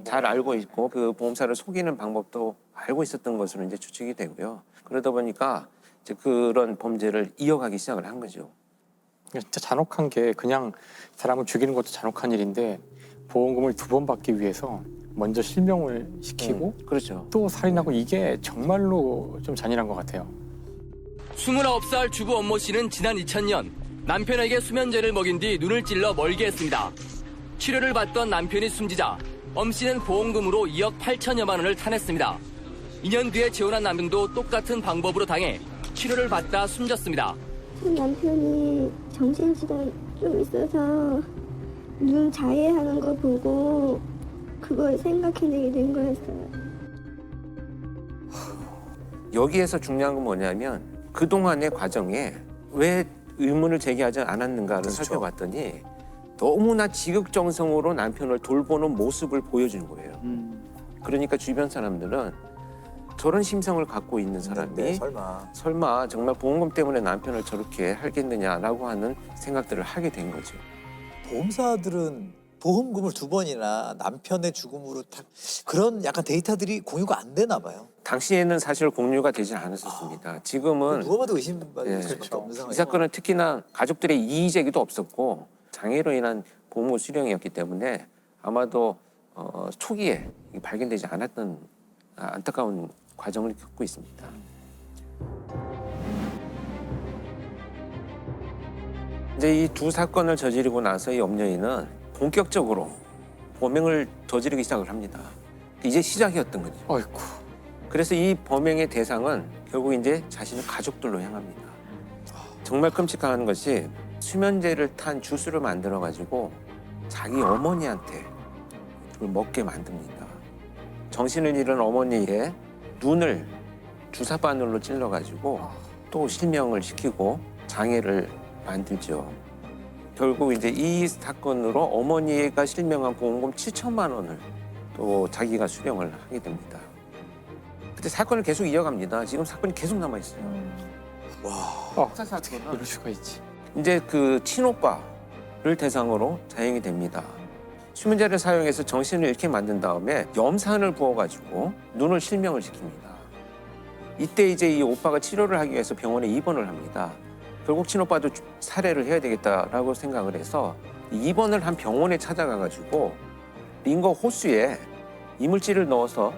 잘 알고 있고 그 보험사를 속이는 방법도 알고 있었던 것으로 이제 추측이 되고요. 그러다 보니까 이제 그런 범죄를 이어가기 시작을 한 거죠. 진짜 잔혹한 게 그냥 사람을 죽이는 것도 잔혹한 일인데 보험금을 2번 받기 위해서 먼저 실명을 시키고 그렇죠. 또 살인하고 이게 정말로 좀 잔인한 것 같아요. 29살 주부 엄모 씨는 지난 2000년 남편에게 수면제를 먹인 뒤 눈을 찔러 멀게 했습니다. 치료를 받던 남편이 숨지자 엄 씨는 보험금으로 2억 8천여만 원을 타냈습니다. 2년 뒤에 재혼한 남편도 똑같은 방법으로 당해 치료를 받다 숨졌습니다. 남편이 정신지가 좀 있어서 눈 자해하는 거 보고 그걸 생각해내게 된 거였어요. 여기에서 중요한 건 뭐냐면 그동안의 과정에 왜 의문을 제기하지 않았는가를 그렇죠. 살펴봤더니 너무나 지극정성으로 남편을 돌보는 모습을 보여준 거예요. 그러니까 주변 사람들은 저런 심성을 갖고 있는 사람이 네, 설마 정말 보험금 때문에 남편을 저렇게 하겠느냐라고 하는 생각들을 하게 된 거죠. 보험사들은 보험금을 2번이나 남편의 죽음으로 그런 약간 데이터들이 공유가 안 되나 봐요. 당시에는 사실 공유가 되지 않았었습니다. 지금은 누가 봐도 의심받을 예, 수밖에 없는 상황이죠. 이 사건은 특히나 가족들의 이의 제기도 없었고 장애로 인한 보험금 수령이었기 때문에 아마도 초기에 발견되지 않았던 안타까운 과정을 겪고 있습니다. 이제 이 두 사건을 저지르고 나서 이 엄녀이는 본격적으로 범행을 저지르기 시작을 합니다. 이제 시작이었던 거죠. 어이쿠. 그래서 이 범행의 대상은 결국 이제 자신의 가족들로 향합니다. 정말 끔찍한 것이 수면제를 탄 주스를 만들어 가지고 자기 어머니한테 그걸 먹게 만듭니다. 정신을 잃은 어머니의 눈을 주사 바늘로 찔러 가지고 또 실명을 시키고 장애를 만들죠. 결국 이제 이 사건으로 어머니가 실명한 보험금 7천만 원을 또 자기가 수령을 하게 됩니다. 근데 사건을 계속 이어갑니다. 지금 사건이 계속 남아 있어요. 와. 이럴 수가 있지. 이제 그 친오빠를 대상으로 자행이 됩니다. 수면제를 사용해서 정신을 잃게 만든 다음에 염산을 부어가지고 눈을 실명을 시킵니다. 이때 이제 이 오빠가 치료를 하기 위해서 병원에 입원을 합니다. 결국 친오빠도 살해를 해야 되겠다라고 생각을 해서 입원을 한 병원에 찾아가가지고 링거 호수에 이물질을 넣어서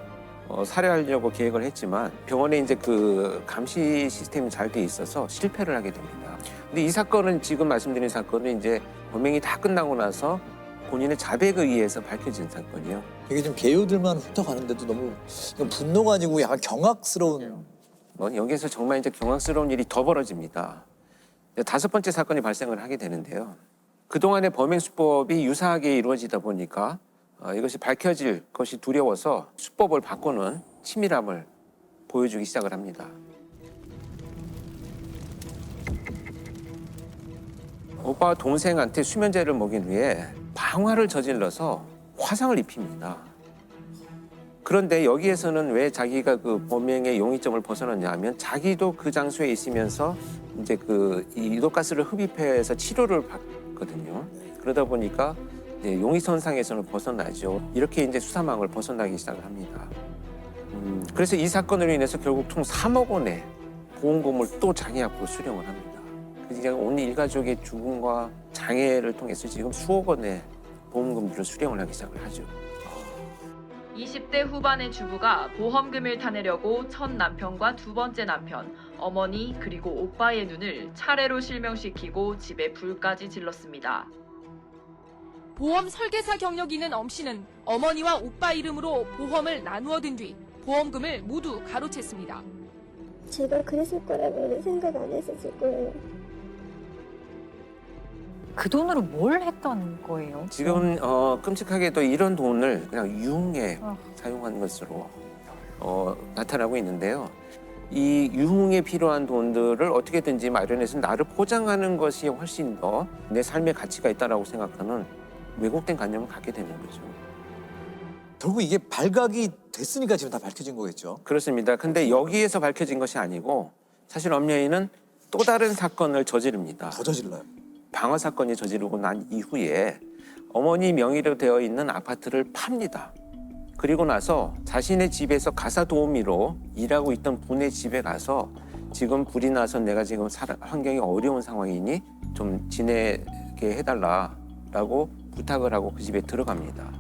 살해하려고 계획을 했지만 병원에 이제 그 감시 시스템이 잘 돼 있어서 실패를 하게 됩니다. 근데 이 사건은 지금 말씀드린 사건은 이제 범행이 다 끝나고 나서 본인의 자백에 의해서 밝혀진 사건이요. 이게 좀 개요들만 훑어가는데도 너무 이건 분노가 아니고 약간 경악스러운. 여기에서 정말 이제 경악스러운 일이 더 벌어집니다. 5번째 사건이 발생을 하게 되는데요. 그동안의 범행 수법이 유사하게 이루어지다 보니까 이것이 밝혀질 것이 두려워서 수법을 바꾸는 치밀함을 보여주기 시작을 합니다. 오빠와 동생한테 수면제를 먹인 후에 방화를 저질러서 화상을 입힙니다. 그런데 여기에서는 왜 자기가 그 범행의 용의점을 벗어났냐 하면 자기도 그 장소에 있으면서 이제 그 이도가스를 흡입해서 치료를 받거든요. 그러다 보니까 이제 용의선상에서는 벗어나죠. 이렇게 이제 수사망을 벗어나기 시작을 합니다. 그래서 이 사건으로 인해서 결국 총 3억 원의 보험금을 또 자기 앞으로 수령을 합니다. 그래서 온 일가족의 죽음과 장애를 통해서 지금 수억 원의 보험금들을 수령을 하기 시작을 하죠. 20대 후반의 주부가 보험금을 타내려고 첫 남편과 2번째 남편, 어머니 그리고 오빠의 눈을 차례로 실명시키고 집에 불까지 질렀습니다. 보험 설계사 경력이 있는 엄 씨는 어머니와 오빠 이름으로 보험을 나누어 든 뒤 보험금을 모두 가로챘습니다. 제가 그랬을 거라고는 생각 안 했었을 거예요. 그 돈으로 뭘 했던 거예요? 지금 끔찍하게도 이런 돈을 그냥 유흥에 사용한 것으로 나타나고 있는데요. 이 유흥에 필요한 돈들을 어떻게든지 마련해서 나를 포장하는 것이 훨씬 더 내 삶의 가치가 있다라고 생각하는 왜곡된 관념을 갖게 되는 거죠. 결국 이게 발각이 됐으니까 지금 다 밝혀진 거겠죠. 그렇습니다. 근데 여기에서 밝혀진 것이 아니고 사실 엄여인은 또 다른 사건을 저지릅니다. 더 저질러요. 방화 사건이 저지르고 난 이후에 어머니 명의로 되어 있는 아파트를 팝니다. 그리고 나서 자신의 집에서 가사 도우미로 일하고 있던 분의 집에 가서 지금 불이 나서 내가 지금 환경이 어려운 상황이니 좀 지내게 해달라라고 부탁을 하고 그 집에 들어갑니다.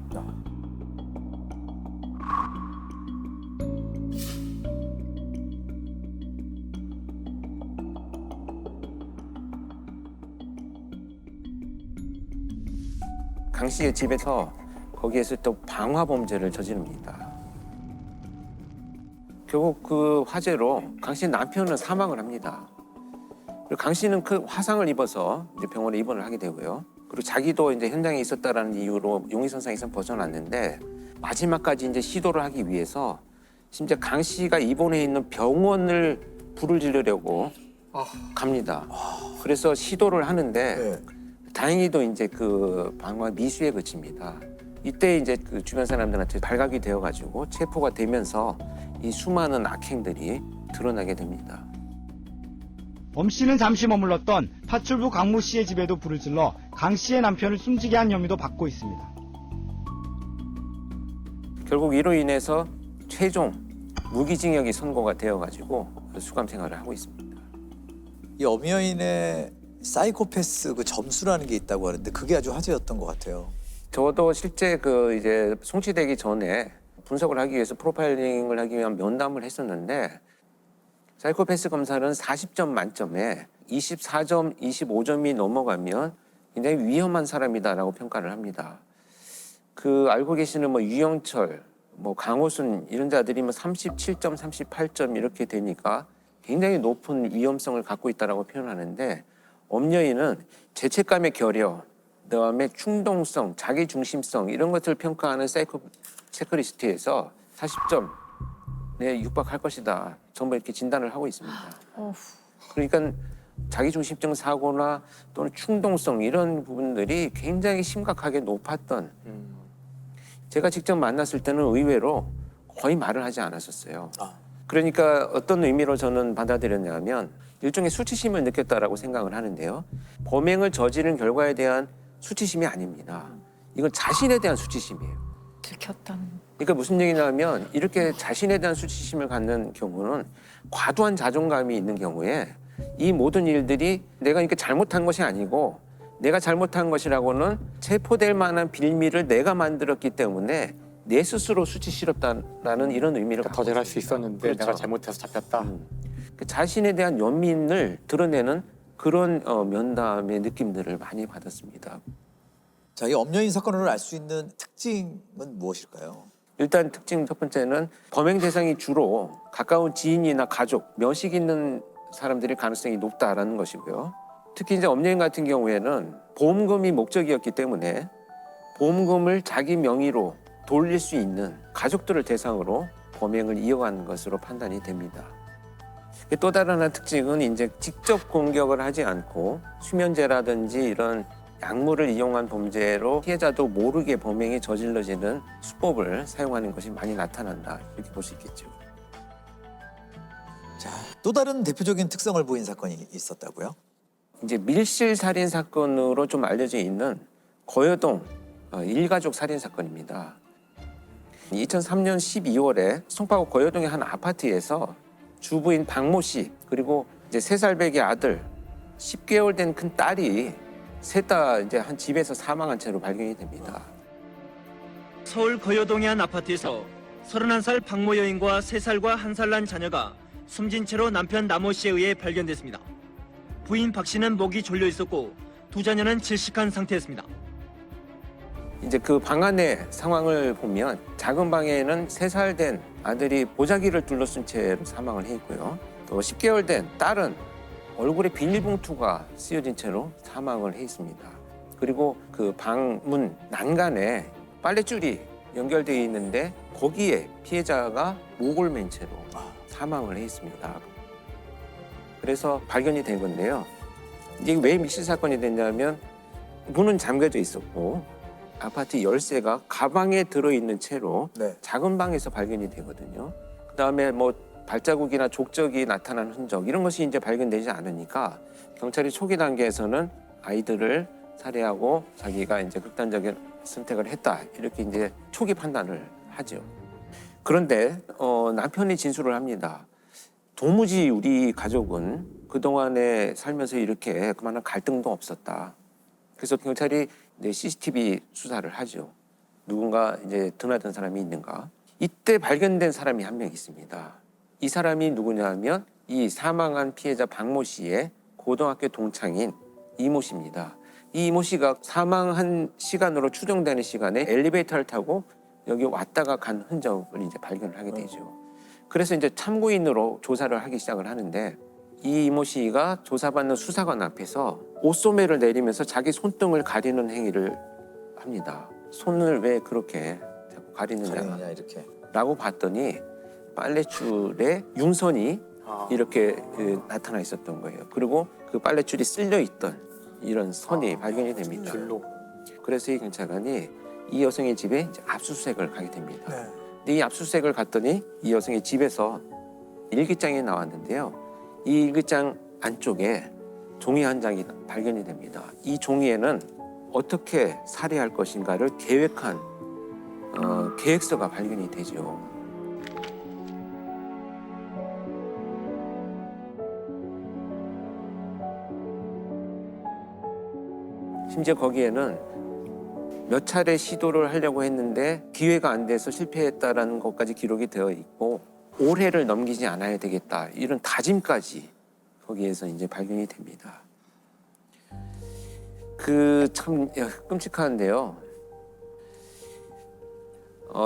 강 씨의 집에서 거기에서 또 방화 범죄를 저지릅니다. 결국 그 화재로 강 씨 남편은 사망을 합니다. 그리고 강 씨는 그 화상을 입어서 이제 병원에 입원을 하게 되고요. 그리고 자기도 이제 현장에 있었다라는 이유로 용의선상에서 벗어났는데 마지막까지 이제 시도를 하기 위해서 심지어 강 씨가 입원해 있는 병원을 불을 지르려고 갑니다. 그래서 시도를 하는데 다행히도 이제 그 방화 미수에 그칩니다. 이때 이제 그 주변 사람들한테 발각이 되어가지고 체포가 되면서 이 수많은 악행들이 드러나게 됩니다. 엄 씨는 잠시 머물렀던 파출부 강모 씨의 집에도 불을 질러 강 씨의 남편을 숨지게 한 혐의도 받고 있습니다. 결국 이로 인해서 최종 무기징역이 선고가 되어가지고 수감 생활을 하고 있습니다. 이 엄여인의 사이코패스 그 점수라는 게 있다고 하는데 그게 아주 화제였던 것 같아요. 저도 실제 그 이제 송치되기 전에 분석을 하기 위해서 프로파일링을 하기 위한 면담을 했었는데 사이코패스 검사는 40점 만점에 24점, 25점이 넘어가면 굉장히 위험한 사람이다라고 평가를 합니다. 그 알고 계시는 뭐 유영철, 뭐 강호순 이런 자들이 뭐 37점, 38점 이렇게 되니까 굉장히 높은 위험성을 갖고 있다라고 표현하는데 엄여인은 죄책감의 결여, 그다음에 충동성, 자기중심성 이런 것들을 평가하는 사이코 체크리스트에서 40점에 육박할 것이다. 전부 이렇게 진단을 하고 있습니다. 그러니까 자기중심적 사고나 또는 충동성 이런 부분들이 굉장히 심각하게 높았던 제가 직접 만났을 때는 의외로 거의 말을 하지 않았었어요. 그러니까 어떤 의미로 저는 받아들였냐면 일종의 수치심을 느꼈다라고 생각을 하는데요. 범행을 저지른 결과에 대한 수치심이 아닙니다. 이건 자신에 대한 수치심이에요. 들켰다는. 그러니까 무슨 얘기냐면 이렇게 자신에 대한 수치심을 갖는 경우는 과도한 자존감이 있는 경우에 이 모든 일들이 내가 이렇게 잘못한 것이 아니고 내가 잘못한 것이라고는 체포될 만한 빌미를 내가 만들었기 때문에 내 스스로 수치스럽다라는 이런 의미를 더 잘할 수 있었는데 그렇죠. 내가 잘못해서 잡혔다. 자신에 대한 연민을 드러내는 그런 면담의 느낌들을 많이 받았습니다. 자, 이 엄여인 사건을 알 수 있는 특징은 무엇일까요? 일단 특징 첫 번째는 범행 대상이 주로 가까운 지인이나 가족, 면식 있는 사람들일 가능성이 높다라는 것이고요. 특히 이제 엄여인 같은 경우에는 보험금이 목적이었기 때문에 보험금을 자기 명의로 돌릴 수 있는 가족들을 대상으로 범행을 이어간 것으로 판단이 됩니다. 또 다른 하나 특징은 이제 직접 공격을 하지 않고 수면제라든지 이런 약물을 이용한 범죄로 피해자도 모르게 범행이 저질러지는 수법을 사용하는 것이 많이 나타난다 이렇게 볼 수 있겠죠. 자, 또 다른 대표적인 특성을 보인 사건이 있었다고요? 이제 밀실 살인 사건으로 좀 알려져 있는 거여동 일가족 살인 사건입니다. 2003년 12월에 송파구 거여동의 한 아파트에서 주부인 박모 씨 그리고 이제 3살배기 아들 10개월 된 큰 딸이 셋 다 이제 한 집에서 사망한 채로 발견이 됩니다. 서울 거여동의 한 아파트에서 31살 박모 여인과 3살과 1살 난 자녀가 숨진 채로 남편 남모 씨에 의해 발견됐습니다. 부인 박 씨는 목이 졸려 있었고 두 자녀는 질식한 상태였습니다. 이제 그 방 안의 상황을 보면 작은 방에는 3살 된 아들이 보자기를 둘러쓴 채로 사망을 해 있고요. 또 10개월 된 딸은 얼굴에 비닐봉투가 씌워진 채로 사망을 해 있습니다. 그리고 그 방문 난간에 빨랫줄이 연결되어 있는데 거기에 피해자가 목을 맨 채로 사망을 해 있습니다. 그래서 발견이 된 건데요. 이게 왜 밀실 사건이 됐냐면 문은 잠겨져 있었고 아파트 열쇠가 가방에 들어있는 채로 작은 방에서 발견이 되거든요. 그다음에 뭐 발자국이나 족적이 나타난 흔적 이런 것이 이제 발견되지 않으니까 경찰이 초기 단계에서는 아이들을 살해하고 자기가 이제 극단적인 선택을 했다 이렇게 이제 초기 판단을 하죠. 그런데 남편이 진술을 합니다. 도무지 우리 가족은 그동안에 살면서 이렇게 그만한 갈등도 없었다. 그래서 경찰이 CCTV 수사를 하죠. 누군가 이제 드나든 사람이 있는가. 이때 발견된 사람이 한 명 있습니다. 이 사람이 누구냐면 이 사망한 피해자 박모 씨의 고등학교 동창인 이모 씨입니다. 이 이모 씨가 사망한 시간으로 추정되는 시간에 엘리베이터를 타고 여기 왔다가 간 흔적을 이제 발견을 하게 되죠. 그래서 이제 참고인으로 조사를 하기 시작을 하는데 이 이모 씨가 조사받는 수사관 앞에서 옷소매를 내리면서 자기 손등을 가리는 행위를 합니다. 손을 왜 그렇게 자꾸 가리느냐 이렇게. 라고 봤더니 빨랫줄에 융선이 이렇게 나타나 있었던 거예요. 그리고 그 빨랫줄이 쓸려 있던 이런 선이 발견이 됩니다. 그래서 이 경찰관이 이 여성의 집에 이제 압수수색을 가게 됩니다. 근데 이 압수수색을 갔더니 이 여성의 집에서 일기장이 나왔는데요. 이 일기장 안쪽에 종이 한 장이 발견이 됩니다. 이 종이에는 어떻게 살해할 것인가를 계획한 계획서가 발견이 되죠. 심지어 거기에는 몇 차례 시도를 하려고 했는데 기회가 안 돼서 실패했다라는 것까지 기록이 되어 있고 올해를 넘기지 않아야 되겠다 이런 다짐까지 거기에서 이제 발견이 됩니다. 그 참 끔찍한데요.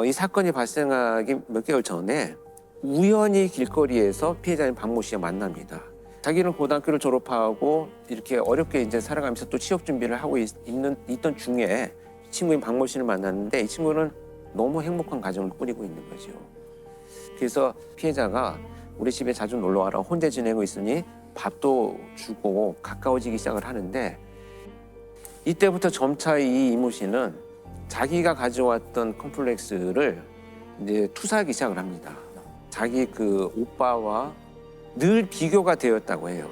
이 사건이 발생하기 몇 개월 전에 우연히 길거리에서 피해자인 박모 씨와 만납니다. 자기는 고등학교를 졸업하고 이렇게 어렵게 이제 살아가면서 또 취업 준비를 하고 있던 중에 친구인 박모 씨를 만났는데 이 친구는 너무 행복한 가정을 꾸리고 있는 거죠. 그래서 피해자가 우리 집에 자주 놀러 와라, 혼자 지내고 있으니 밥도 주고 가까워지기 시작을 하는데 이때부터 점차 이 이모 씨는 자기가 가져왔던 컴플렉스를 이제 투사하기 시작을 합니다. 자기 그 오빠와 늘 비교가 되었다고 해요.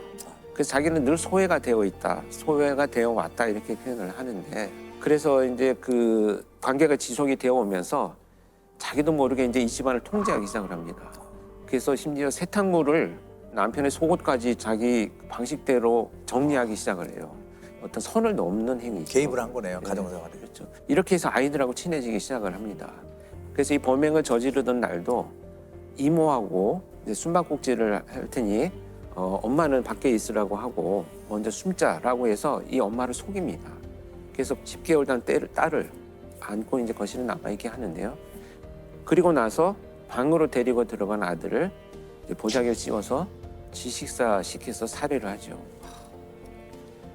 그래서 자기는 늘 소외가 되어 있다, 소외가 되어 왔다 이렇게 표현을 하는데 그래서 이제 그 관계가 지속이 되어 오면서 자기도 모르게 이제 이 집안을 통제하기 시작을 합니다. 그래서 심지어 세탁물을 남편의 속옷까지 자기 방식대로 정리하기 시작을 해요. 어떤 선을 넘는 행위죠. 개입을 한 거네요, 가정생활에. 그렇죠. 이렇게 해서 아이들하고 친해지기 시작을 합니다. 그래서 이 범행을 저지르던 날도 이모하고 이제 숨바꼭질을 할 테니 엄마는 밖에 있으라고 하고 먼저 숨자라고 해서 이 엄마를 속입니다. 그래서 10개월 된 딸을 안고 이제 거실에 남아있게 하는데요. 그리고 나서 방으로 데리고 들어간 아들을 이제 보자기를 씌워서 지식사 시켜서 살해를 하죠.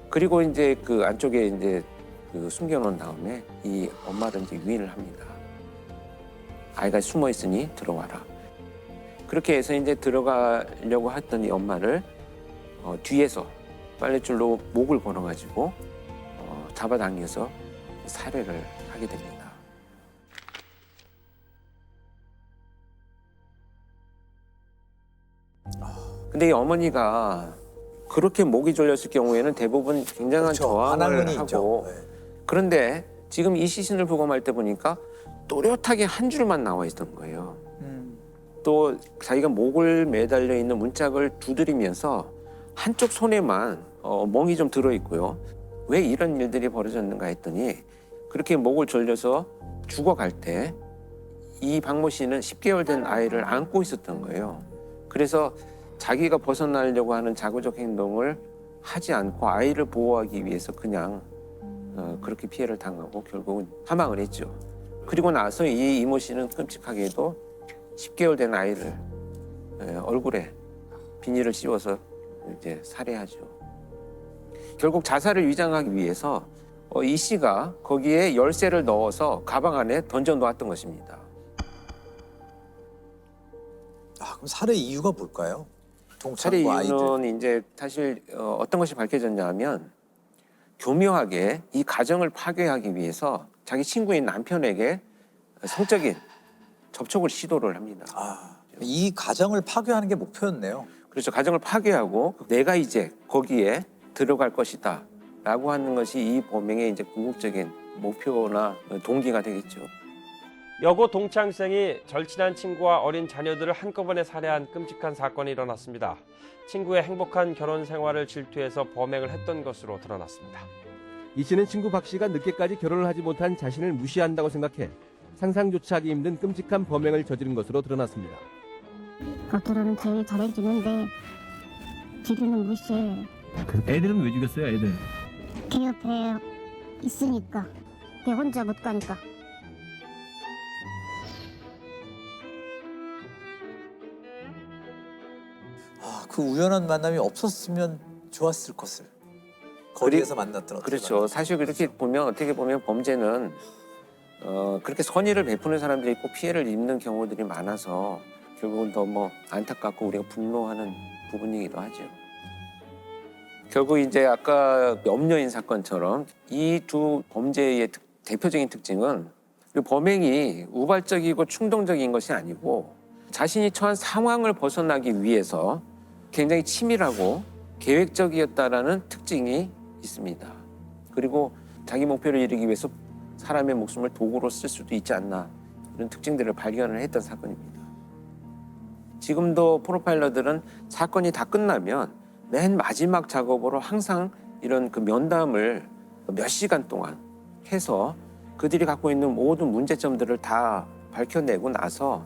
그리고 이제 그 안쪽에 이제 그 숨겨놓은 다음에 이 엄마를 이제 유인을 합니다. 아이가 숨어 있으니 들어와라. 그렇게 해서 이제 들어가려고 했던 이 엄마를 뒤에서 빨랫줄로 목을 걸어가지고 잡아당겨서 살해를 하게 됩니다. 근데 이 어머니가 그렇게 목이 졸렸을 경우에는 대부분 굉장한 저항을 하고 그런데 지금 이 시신을 부검할 때 보니까 또렷하게 한 줄만 나와 있던 거예요. 또 자기가 목을 매달려 있는 문짝을 두드리면서 한쪽 손에만 멍이 좀 들어있고요. 왜 이런 일들이 벌어졌는가 했더니 그렇게 목을 졸려서 죽어갈 때 이 박모 씨는 10개월 된 아이를 안고 있었던 거예요. 그래서 자기가 벗어나려고 하는 자구적 행동을 하지 않고 아이를 보호하기 위해서 그냥 그렇게 피해를 당하고 결국은 사망을 했죠. 그리고 나서 이 이모 씨는 끔찍하게도 10개월 된 아이를 얼굴에 비닐을 씌워서 이제 살해하죠. 결국 자살을 위장하기 위해서 이 씨가 거기에 열쇠를 넣어서 가방 안에 던져 놓았던 것입니다. 아, 그럼 살해 이유가 뭘까요? 살해 동창과 아이들. 이유는 이제 사실 어떤 것이 밝혀졌냐면 교묘하게 이 가정을 파괴하기 위해서 자기 친구인 남편에게 성적인 접촉을 시도를 합니다. 이 가정을 파괴하는 게 목표였네요. 그렇죠. 가정을 파괴하고 내가 이제 거기에 들어갈 것이다 라고 하는 것이 이 범행의 이제 궁극적인 목표나 동기가 되겠죠. 여고 동창생이 절친한 친구와 어린 자녀들을 한꺼번에 살해한 끔찍한 사건이 일어났습니다. 친구의 행복한 결혼 생활을 질투해서 범행을 했던 것으로 드러났습니다. 이 씨는 친구 박 씨가 늦게까지 결혼을 하지 못한 자신을 무시한다고 생각해 상상조차 하기 힘든 끔찍한 범행을 저지른 것으로 드러났습니다. 겉으로는 제일 잘해주는데 뒤로는 무시해. 애들은 왜 죽였어요, 애들? 걔 옆에 있으니까. 걔 혼자 못 가니까. 그 우연한 만남이 없었으면 좋았을 것을. 거리에서 만났던 그렇죠. 사실 그렇게 보면 어떻게 보면 범죄는 그렇게 선의를 베푸는 사람들이 있고 피해를 입는 경우들이 많아서 결국은 더 뭐 안타깝고 우리가 분노하는 부분이기도 하죠. 결국 이제 아까 염려인 사건처럼 이 두 범죄의 대표적인 특징은 그 범행이 우발적이고 충동적인 것이 아니고 자신이 처한 상황을 벗어나기 위해서 굉장히 치밀하고 계획적이었다라는 특징이 있습니다. 그리고 자기 목표를 이루기 위해서 사람의 목숨을 도구로 쓸 수도 있지 않나 이런 특징들을 발견을 했던 사건입니다. 지금도 프로파일러들은 사건이 다 끝나면 맨 마지막 작업으로 항상 이런 그 면담을 몇 시간 동안 해서 그들이 갖고 있는 모든 문제점들을 다 밝혀내고 나서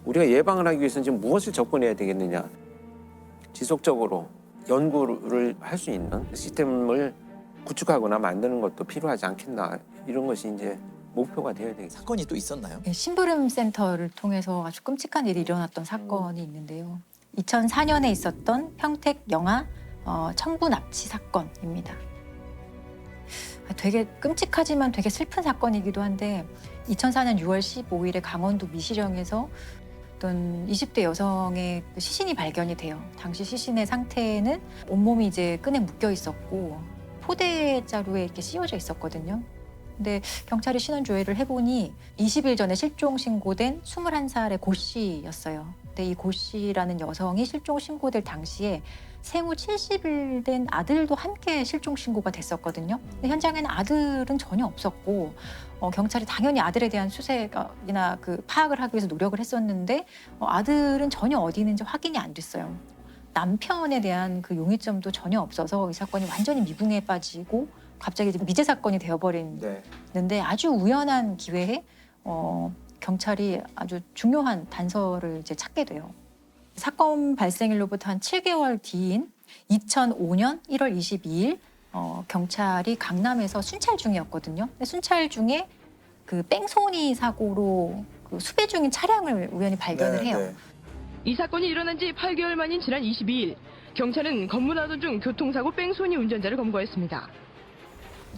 우리가 예방을 하기 위해서는 지금 무엇을 접근해야 되겠느냐, 지속적으로 연구를 할 수 있는 시스템을 구축하거나 만드는 것도 필요하지 않겠나, 이런 것이 이제 목표가 되어야 되겠습니다. 사건이 또 있었나요? 네, 심부름 센터를 통해서 아주 끔찍한 일이 일어났던 사건이 있는데요. 2004년에 있었던 평택 영아 청부 납치 사건입니다. 되게 끔찍하지만 되게 슬픈 사건이기도 한데 2004년 6월 15일에 강원도 미시령에서 어떤 20대 여성의 시신이 발견이 돼요. 당시 시신의 상태는 온몸이 이제 끈에 묶여 있었고 포대자루에 이렇게 씌워져 있었거든요. 근데 경찰이 신원 조회를 해보니 20일 전에 실종 신고된 21살의 고 씨였어요. 근데 이 고 씨라는 여성이 실종 신고될 당시에 생후 70일 된 아들도 함께 실종 신고가 됐었거든요. 근데 현장에는 아들은 전혀 없었고 경찰이 당연히 아들에 대한 수색이나 그 파악을 하기 위해서 노력을 했었는데 아들은 전혀 어디 있는지 확인이 안 됐어요. 남편에 대한 그 용의점도 전혀 없어서 이 사건이 완전히 미궁에 빠지고 갑자기 미제 사건이 되어버렸는데 아주 우연한 기회에 경찰이 아주 중요한 단서를 이제 찾게 돼요. 사건 발생일로부터 한 7개월 뒤인 2005년 1월 22일 경찰이 강남에서 순찰 중이었거든요. 근데 순찰 중에 그 뺑소니 사고로 그 수배 중인 차량을 우연히 발견을 해요. 이 사건이 일어난 지 8개월 만인 지난 22일 경찰은 검문하던 중 교통사고 뺑소니 운전자를 검거했습니다.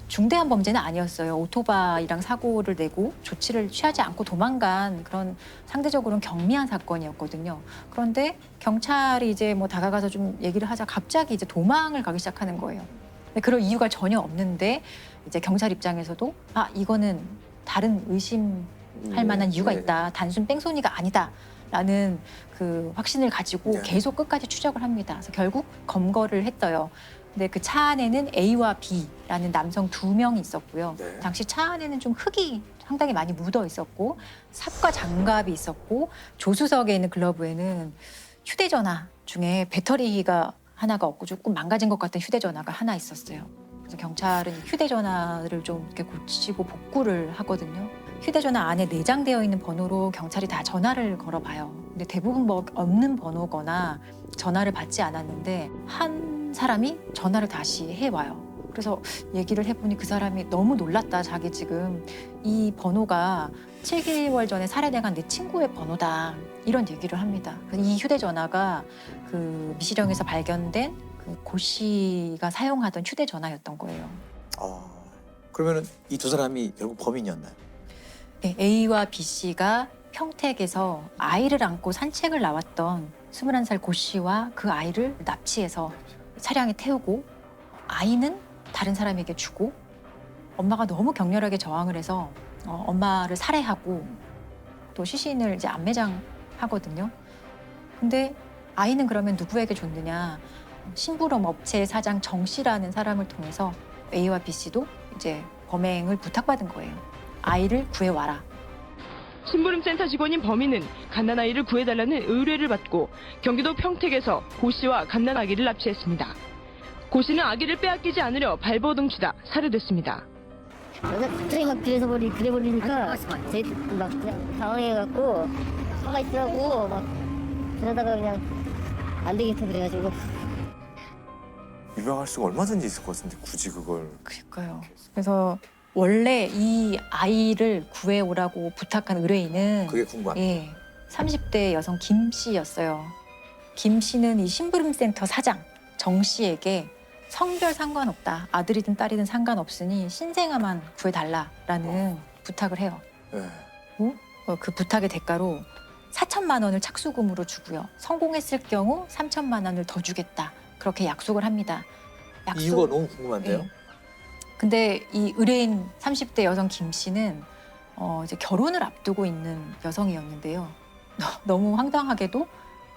중대한 범죄는 아니었어요. 오토바이랑 사고를 내고 조치를 취하지 않고 도망간 그런 상대적으로는 경미한 사건이었거든요. 그런데 경찰이 이제 뭐 다가가서 좀 얘기를 하자 갑자기 이제 도망을 가기 시작하는 거예요. 근데 그럴 이유가 전혀 없는데 이제 경찰 입장에서도 이거는 다른 의심할 만한 이유가 있다. 단순 뺑소니가 아니다라는 그 확신을 가지고 계속 끝까지 추적을 합니다. 그래서 결국 검거를 했어요. 근데 그 차 안에는 A와 B라는 남성 2명이 있었고요. 당시 차 안에는 좀 흙이 상당히 많이 묻어 있었고 삽과 장갑이 있었고 조수석에 있는 글러브에는 휴대전화 중에 배터리가 하나가 없고 조금 망가진 것 같은 휴대전화가 하나 있었어요. 그래서 경찰은 휴대전화를 좀 이렇게 고치고 복구를 하거든요. 휴대전화 안에 내장되어 있는 번호로 경찰이 다 전화를 걸어봐요. 근데 대부분 뭐 없는 번호거나 전화를 받지 않았는데 한 사람이 전화를 다시 해와요. 그래서 얘기를 해보니 그 사람이 너무 놀랐다. 자기 지금 이 번호가 7개월 전에 살해당한 내 친구의 번호다. 이런 얘기를 합니다. 이 휴대전화가 그 미시령에서 발견된 그 고 씨가 사용하던 휴대전화였던 거예요. 그러면은 이 두 사람이 결국 범인이었나요? 네, A와 B 씨가 평택에서 아이를 안고 산책을 나왔던 21살 고 씨와 그 아이를 납치해서 차량에 태우고 아이는 다른 사람에게 주고 엄마가 너무 격렬하게 저항을 해서 엄마를 살해하고 또 시신을 이제 안매장하거든요. 근데 아이는 그러면 누구에게 줬느냐? 심부름 업체 사장 정 씨라는 사람을 통해서 A와 B 씨도 이제 범행을 부탁받은 거예요. 아이를 구해와라. 심부름센터 직원인 범인은 갓난아이를 구해달라는 의뢰를 받고 경기도 평택에서 고 씨와 갓난아기를 납치했습니다. 고 씨는 아기를 빼앗기지 않으려 발버둥치다 살해됐습니다. 갑자기 막 그래버리니까 제 막 당황해갖고 화가 있더라고. 막 그러다가 그냥 안 되겠다 그래가지고. 유명할 수가 얼마든지 있을 것 같은데 굳이 그걸. 그러니까요. 그래서 원래 이 아이를 구해오라고 부탁한 의뢰인은 그게 궁금합니다. 예, 30대 여성 김 씨였어요. 김 씨는 이 심부름센터 사장 정 씨에게 성별 상관없다. 아들이든 딸이든 상관없으니 신생아만 구해달라라는 부탁을 해요. 그 부탁의 대가로 4천만 원을 착수금으로 주고요. 성공했을 경우 3천만 원을 더 주겠다. 그렇게 약속을 합니다. 이유가 너무 궁금한데요. 네. 근데 이 의뢰인 30대 여성 김 씨는 이제 결혼을 앞두고 있는 여성이었는데요. 너무 황당하게도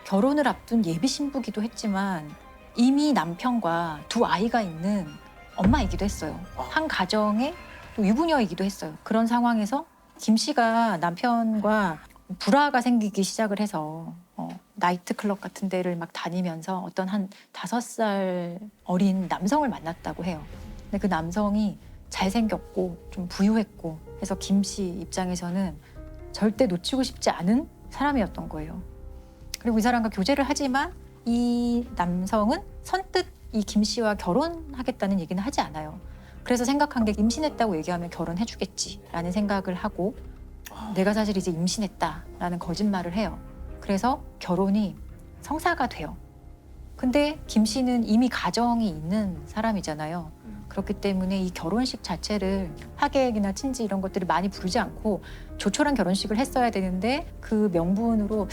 결혼을 앞둔 예비 신부기도 했지만 이미 남편과 두 아이가 있는 엄마이기도 했어요. 한 가정의 또 유부녀이기도 했어요. 그런 상황에서 김 씨가 남편과 불화가 생기기 시작을 해서 나이트클럽 같은 데를 막 다니면서 어떤 한 5살 어린 남성을 만났다고 해요. 근데 그 남성이 잘생겼고 좀 부유했고 해서 김 씨 입장에서는 절대 놓치고 싶지 않은 사람이었던 거예요. 그리고 이 사람과 교제를 하지만 이 남성은 선뜻 이 김 씨와 결혼하겠다는 얘기는 하지 않아요. 그래서 생각한 게 임신했다고 얘기하면 결혼해주겠지라는 생각을 하고 내가 사실 이제 임신했다라는 거짓말을 해요. 그래서 결혼이 성사가 돼요. 근데 김 씨는 이미 가정이 있는 사람이잖아요. 그렇기 때문에 이 결혼식 자체를 하객이나 친지 이런 것들을 많이 부르지 않고 조촐한 결혼식을 했어야 되는데 그 명분으로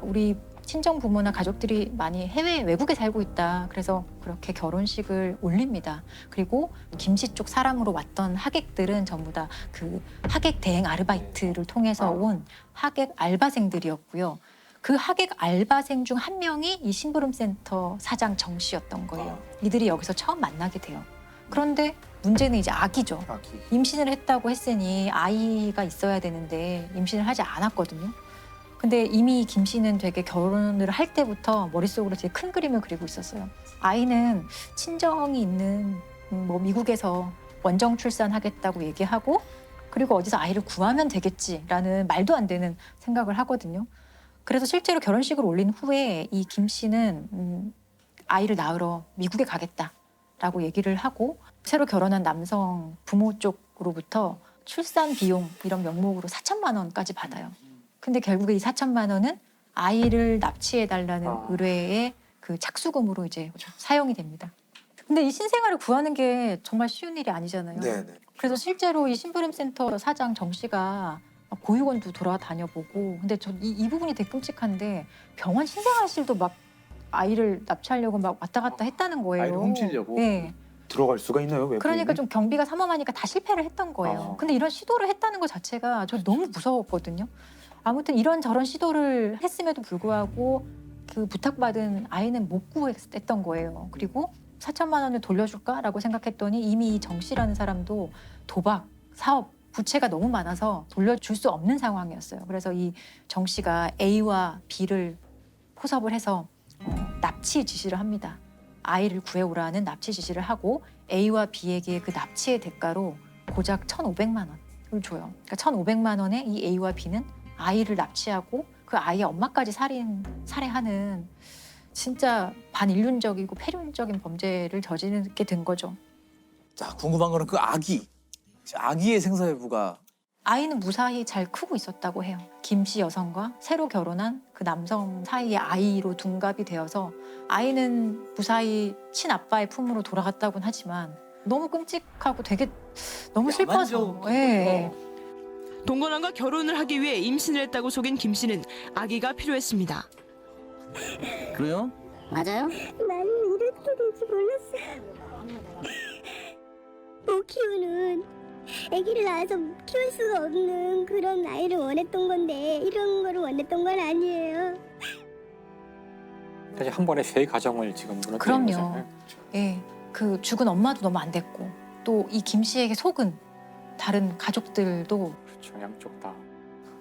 우리 친정 부모나 가족들이 많이 외국에 살고 있다. 그래서 그렇게 결혼식을 올립니다. 그리고 김 씨 쪽 사람으로 왔던 하객들은 전부 다 그 하객 대행 아르바이트를 통해서 온 하객 알바생들이었고요. 그 하객 알바생 중 한 명이 이 심부름센터 사장 정 씨였던 거예요. 이들이 여기서 처음 만나게 돼요. 그런데 문제는 이제 아기죠. 임신을 했다고 했으니 아이가 있어야 되는데 임신을 하지 않았거든요. 근데 이미 김 씨는 되게 결혼을 할 때부터 머릿속으로 되게 큰 그림을 그리고 있었어요. 아이는 친정이 있는 미국에서 원정 출산하겠다고 얘기하고 그리고 어디서 아이를 구하면 되겠지라는 말도 안 되는 생각을 하거든요. 그래서 실제로 결혼식을 올린 후에 이 김 씨는 아이를 낳으러 미국에 가겠다라고 얘기를 하고 새로 결혼한 남성 부모 쪽으로부터 출산 비용 이런 명목으로 4천만 원까지 받아요. 근데 결국에 이 4천만 원은 아이를 납치해달라는 의뢰의 그 착수금으로 이제 사용이 됩니다. 근데 이 신생아를 구하는 게 정말 쉬운 일이 아니잖아요. 네네. 그래서 실제로 이 심부름센터 사장 정 씨가 보육원도 돌아다녀보고 근데 저 이 부분이 되게 끔찍한데 병원 신생아실도 막 아이를 납치하려고 막 왔다 갔다 했다는 거예요. 아이를 훔치려고? 네. 들어갈 수가 있나요? 외부인이? 그러니까 좀 경비가 삼엄하니까 다 실패를 했던 거예요. 근데 이런 시도를 했다는 것 자체가 저 너무 무서웠거든요. 아무튼 이런저런 시도를 했음에도 불구하고 그 부탁받은 아이는 못 구했던 거예요. 그리고 4천만 원을 돌려줄까라고 생각했더니 이미 이 정 씨라는 사람도 도박, 사업, 부채가 너무 많아서 돌려줄 수 없는 상황이었어요. 그래서 이 정 씨가 A와 B를 포섭을 해서 납치 지시를 합니다. 아이를 구해오라는 납치 지시를 하고 A와 B에게 그 납치의 대가로 고작 1,500만 원을 줘요. 그러니까 1,500만 원에 이 A와 B는 아이를 납치하고 그 아이의 엄마까지 살해하는 진짜 반인륜적이고 폐륜적인 범죄를 저지르게 된 거죠. 자, 궁금한 거는 그 아기의 생사 여부가 아이는 무사히 잘 크고 있었다고 해요. 김 씨 여성과 새로 결혼한 그 남성 사이의 아이로 둔갑이 되어서 아이는 무사히 친아빠의 품으로 돌아갔다고는 하지만 너무 끔찍하고 되게 너무 슬퍼서. 예. 동건왕과 결혼을 하기 위해 임신을 했다고 속인 김 씨는 아기가 필요했습니다. 그래요? 맞아요? 나는 이렇게 될지 몰랐어요. 못 키우는 아기를 낳아서 키울 수가 없는 그런 아이를 원했던 건데 이런 거를 원했던 건 아니에요. 사실 한 번에 세 가정을 지금 무너뜨린 그럼요. 거잖아요. 예, 그 죽은 엄마도 너무 안 됐고 또 이 김 씨에게 속은 다른 가족들도 그렇죠, 양쪽 다.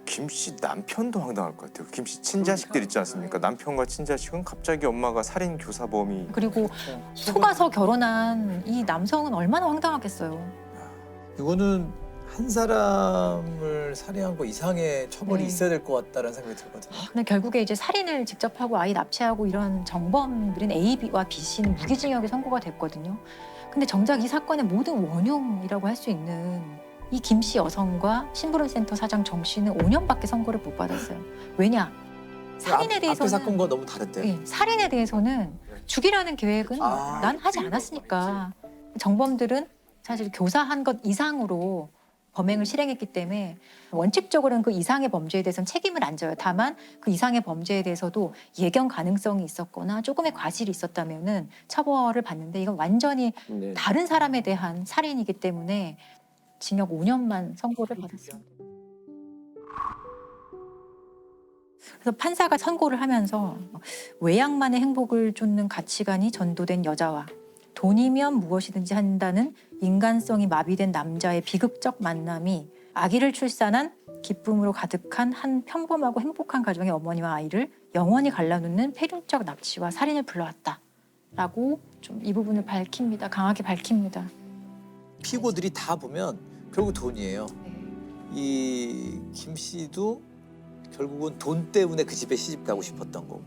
김 씨 남편도 황당할 것 같아요. 김 씨 친자식들 있지 않습니까? 남편과 친자식은 갑자기 엄마가 살인 교사범이 그리고 속아서 결혼한 이 남성은 얼마나 황당하겠어요. 이거는 한 사람을 살해한 거 이상의 처벌이 네. 있어야 될 것 같다는 생각이 들거든요. 근데 결국에 이제 살인을 직접 하고 아이 납치하고 이런 정범들인 A와 B 씨는 무기징역이 선고가 됐거든요. 근데 정작 이 사건의 모든 원흉이라고 할 수 있는 이 김 씨 여성과 심부름센터 사장 정 씨는 5년밖에 선고를 못 받았어요. 왜냐? 살인에 대해서는 앞에 사건과 너무 다른데. 예, 살인에 대해서는 죽이라는 계획은 난 하지 않았으니까 정범들은 사실 교사한 것 이상으로 범행을 실행했기 때문에 원칙적으로는 그 이상의 범죄에 대해서는 책임을 안 져요. 다만 그 이상의 범죄에 대해서도 예견 가능성이 있었거나 조금의 과실이 있었다면은 처벌을 받는데 이건 완전히 다른 사람에 대한 살인이기 때문에 징역 5년만 선고를 받았어요. 그래서 판사가 선고를 하면서 외양만의 행복을 쫓는 가치관이 전도된 여자와 돈이면 무엇이든지 한다는 인간성이 마비된 남자의 비극적 만남이 아기를 출산한 기쁨으로 가득한 한 평범하고 행복한 가정의 어머니와 아이를 영원히 갈라놓는 폐륜적 납치와 살인을 불러왔다라고 좀 이 부분을 밝힙니다. 강하게 밝힙니다. 피고들이 다 보면 결국 돈이에요. 이 김 씨도 결국은 돈 때문에 그 집에 시집 가고 싶었던 거고,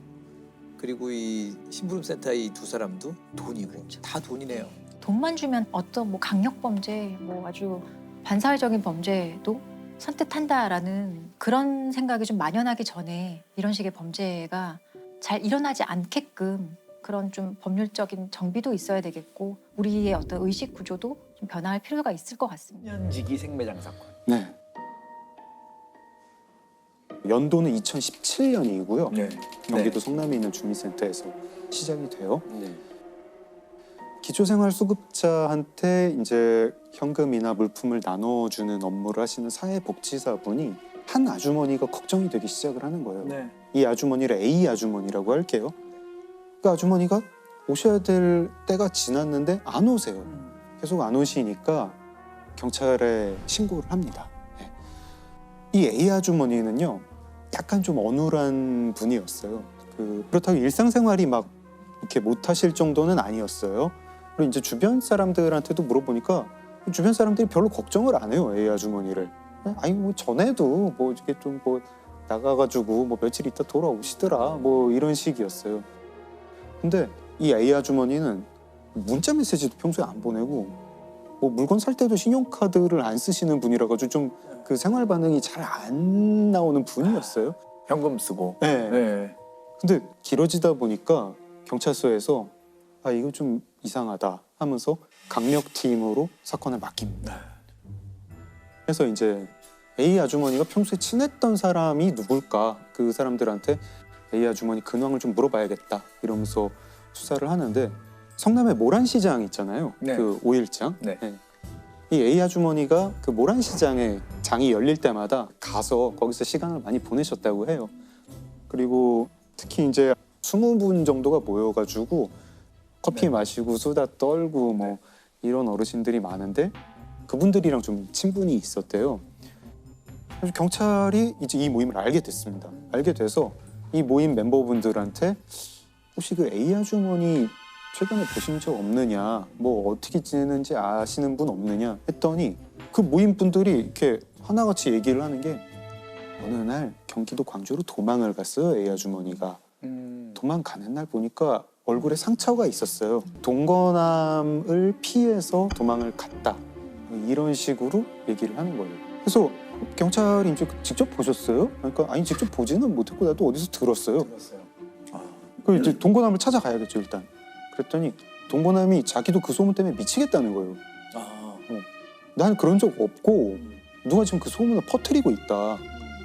그리고 이 심부름센터의 이 두 사람도 돈이고, 그렇죠. 다 돈이네요. 돈만 주면 어떤 뭐 강력 범죄, 뭐 아주 반사회적인 범죄도 선뜻한다라는 그런 생각이 좀 만연하기 전에 이런 식의 범죄가 잘 일어나지 않게끔 그런 좀 법률적인 정비도 있어야 되겠고 우리의 어떤 의식 구조도 좀 변화할 필요가 있을 것 같습니다. 년지기 생매장 사건. 네. 연도는 2017년이고요. 경기도 성남에 있는 주민센터에서 시작이 돼요. 기초생활수급자한테 이제 현금이나 물품을 나눠주는 업무를 하시는 사회복지사분이 한 아주머니가 걱정이 되기 시작을 하는 거예요. 이 아주머니를 A 아주머니라고 할게요. 그 아주머니가 오셔야 될 때가 지났는데 안 오세요. 계속 안 오시니까 경찰에 신고를 합니다. 이 A 아주머니는요, 약간 좀 어눌한 분이었어요. 그렇다고 일상생활이 막 이렇게 못하실 정도는 아니었어요. 그리고 이제 주변 사람들한테도 물어보니까 주변 사람들이 별로 걱정을 안 해요, A 아주머니를. 아니 뭐 전에도 뭐 이렇게 좀 뭐 나가가지고 뭐 며칠 있다 돌아오시더라 뭐 이런 식이었어요. 근데 이 A 아주머니는 문자 메시지도 평소에 안 보내고 뭐 물건 살 때도 신용카드를 안 쓰시는 분이라 가지고 좀 그 생활 반응이 잘 안 나오는 분이었어요. 현금 쓰고. 네. 근데 길어지다 보니까 경찰서에서 아 이거 좀 이상하다 하면서 강력팀으로 사건을 맡깁니다. 그래서 이제 A 아주머니가 평소에 친했던 사람이 누굴까, 그 사람들한테 A 아주머니 근황을 좀 물어봐야겠다 이러면서 수사를 하는데 성남에 모란시장 있잖아요. 그 5일장. 이 A 아주머니가 그 모란시장에 장이 열릴 때마다 가서 거기서 시간을 많이 보내셨다고 해요. 그리고 특히 이제 20분 정도가 모여가지고 커피 마시고 수다 떨고 뭐 이런 어르신들이 많은데 그분들이랑 좀 친분이 있었대요. 그래서 경찰이 이제 이 모임을 알게 됐습니다. 알게 돼서 이 모임 멤버분들한테 혹시 그 A 아주머니 최근에 보신 적 없느냐, 뭐 어떻게 지내는지 아시는 분 없느냐 했더니 그 모임 분들이 이렇게 하나같이 얘기를 하는 게 어느 날 경기도 광주로 도망을 갔어요, A 아주머니가. 도망가는 날 보니까 얼굴에 상처가 있었어요. 동거남을 피해서 도망을 갔다. 이런 식으로 얘기를 하는 거예요. 그래서 경찰이 이제 직접 보셨어요? 그러니까 아니 직접 보지는 못했고 나도 어디서 들었어요. 그 이제 동거남을 찾아가야겠죠 일단. 그랬더니 동거남이 자기도 그 소문 때문에 미치겠다는 거예요. 난 그런 적 없고 누가 지금 그 소문을 퍼뜨리고 있다.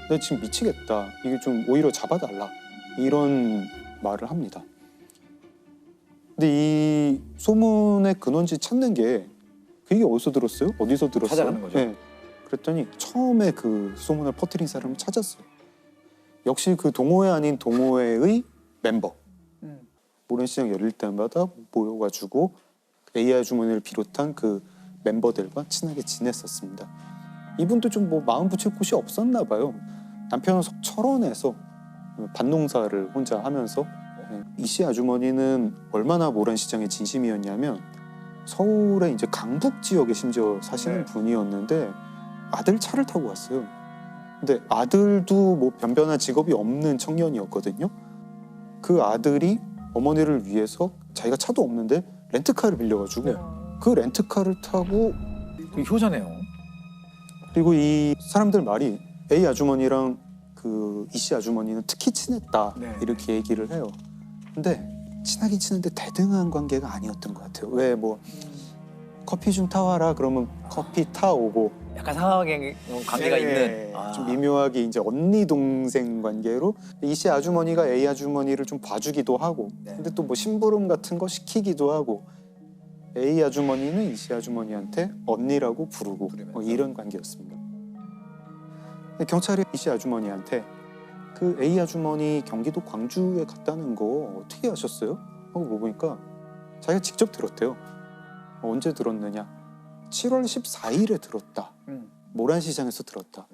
내가 지금 미치겠다. 이게 좀 오히려 잡아달라. 이런 말을 합니다. 근데 이 소문의 근원지 찾는 게 그 얘기 어디서 들었어요? 어디서 들었어요? 찾아가는 거죠. 네. 그랬더니 처음에 그 소문을 퍼뜨린 사람을 찾았어요. 역시 그 동호회 아닌 동호회의 멤버. 모란시장 열릴 때마다 모여가지고 A 아주머니를 비롯한 그 멤버들과 친하게 지냈었습니다. 이분도 좀 뭐 마음 붙일 곳이 없었나 봐요. 남편은 철원에서 밭농사를 혼자 하면서 이 씨 아주머니는 얼마나 모란시장의 진심이었냐면 서울의 이제 강북 지역에 심지어 사시는 분이었는데 아들 차를 타고 왔어요. 근데 아들도 뭐 변변한 직업이 없는 청년이었거든요. 그 아들이 어머니를 위해서 자기가 차도 없는데 렌트카를 빌려가지고 그 렌트카를 타고 되게 효자네요. 그리고 이 사람들 말이 A 아주머니랑 그 이 씨 아주머니는 특히 친했다 이렇게 얘기를 해요. 근데 친하긴 친한데 대등한 관계가 아니었던 것 같아요. 왜 뭐 커피 좀 타와라 그러면 커피 타오고 약간 상하게 관계가 네, 있는. 좀 미묘하게 이제 언니 동생 관계로 이 씨 아주머니가 A 아주머니를 좀 봐주기도 하고, 근데 또 뭐 심부름 같은 거 시키기도 하고, A 아주머니는 이 씨 아주머니한테 언니라고 부르고 뭐 이런 관계였습니다. 근데 경찰이 이 씨 아주머니한테 그 A 아주머니 경기도 광주에 갔다는 거 어떻게 아셨어요? 하고 물어보니까 자기가 직접 들었대요. 언제 들었느냐? 7월 14일에 들었다. 모란시장에서 들었다.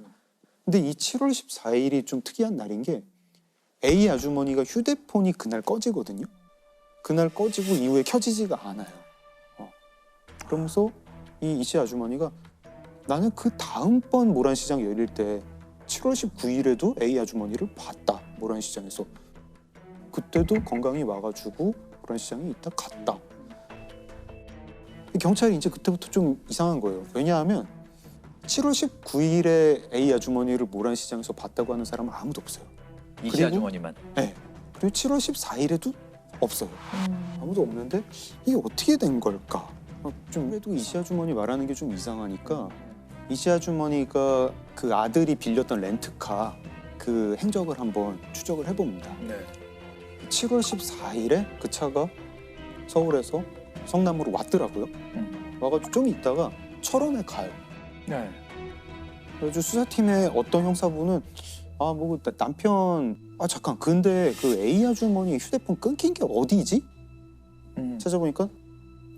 근데 이 7월 14일이 좀 특이한 날인 게 A 아주머니가 휴대폰이 그날 꺼지거든요. 그날 꺼지고 이후에 켜지지가 않아요. 그러면서 이 씨 아주머니가 나는 그 다음번 모란시장 열릴 때 7월 19일에도 A 아주머니를 봤다. 모란시장에서. 그때도 건강히 와가지고 모란시장에 있다 갔다. 경찰이 이제 그때부터 좀 이상한 거예요. 왜냐하면 7월 19일에 A 아주머니를 모란시장에서 봤다고 하는 사람은 아무도 없어요. 이 씨 아주머니만. 네. 그리고 7월 14일에도 없어요. 아무도 없는데 이게 어떻게 된 걸까? 좀 그래도 이 씨 아주머니 말하는 게 좀 이상하니까 이 씨 아주머니가 그 아들이 빌렸던 렌트카 그 행적을 한번 추적을 해봅니다. 7월 14일에 그 차가 서울에서 성남으로 왔더라고요. 와가지고 좀 있다가 철원에 가요. 그래서 수사팀의 어떤 형사분은 뭐 남편 잠깐 근데 그 A 아주머니 휴대폰 끊긴 게 어디지? 찾아보니까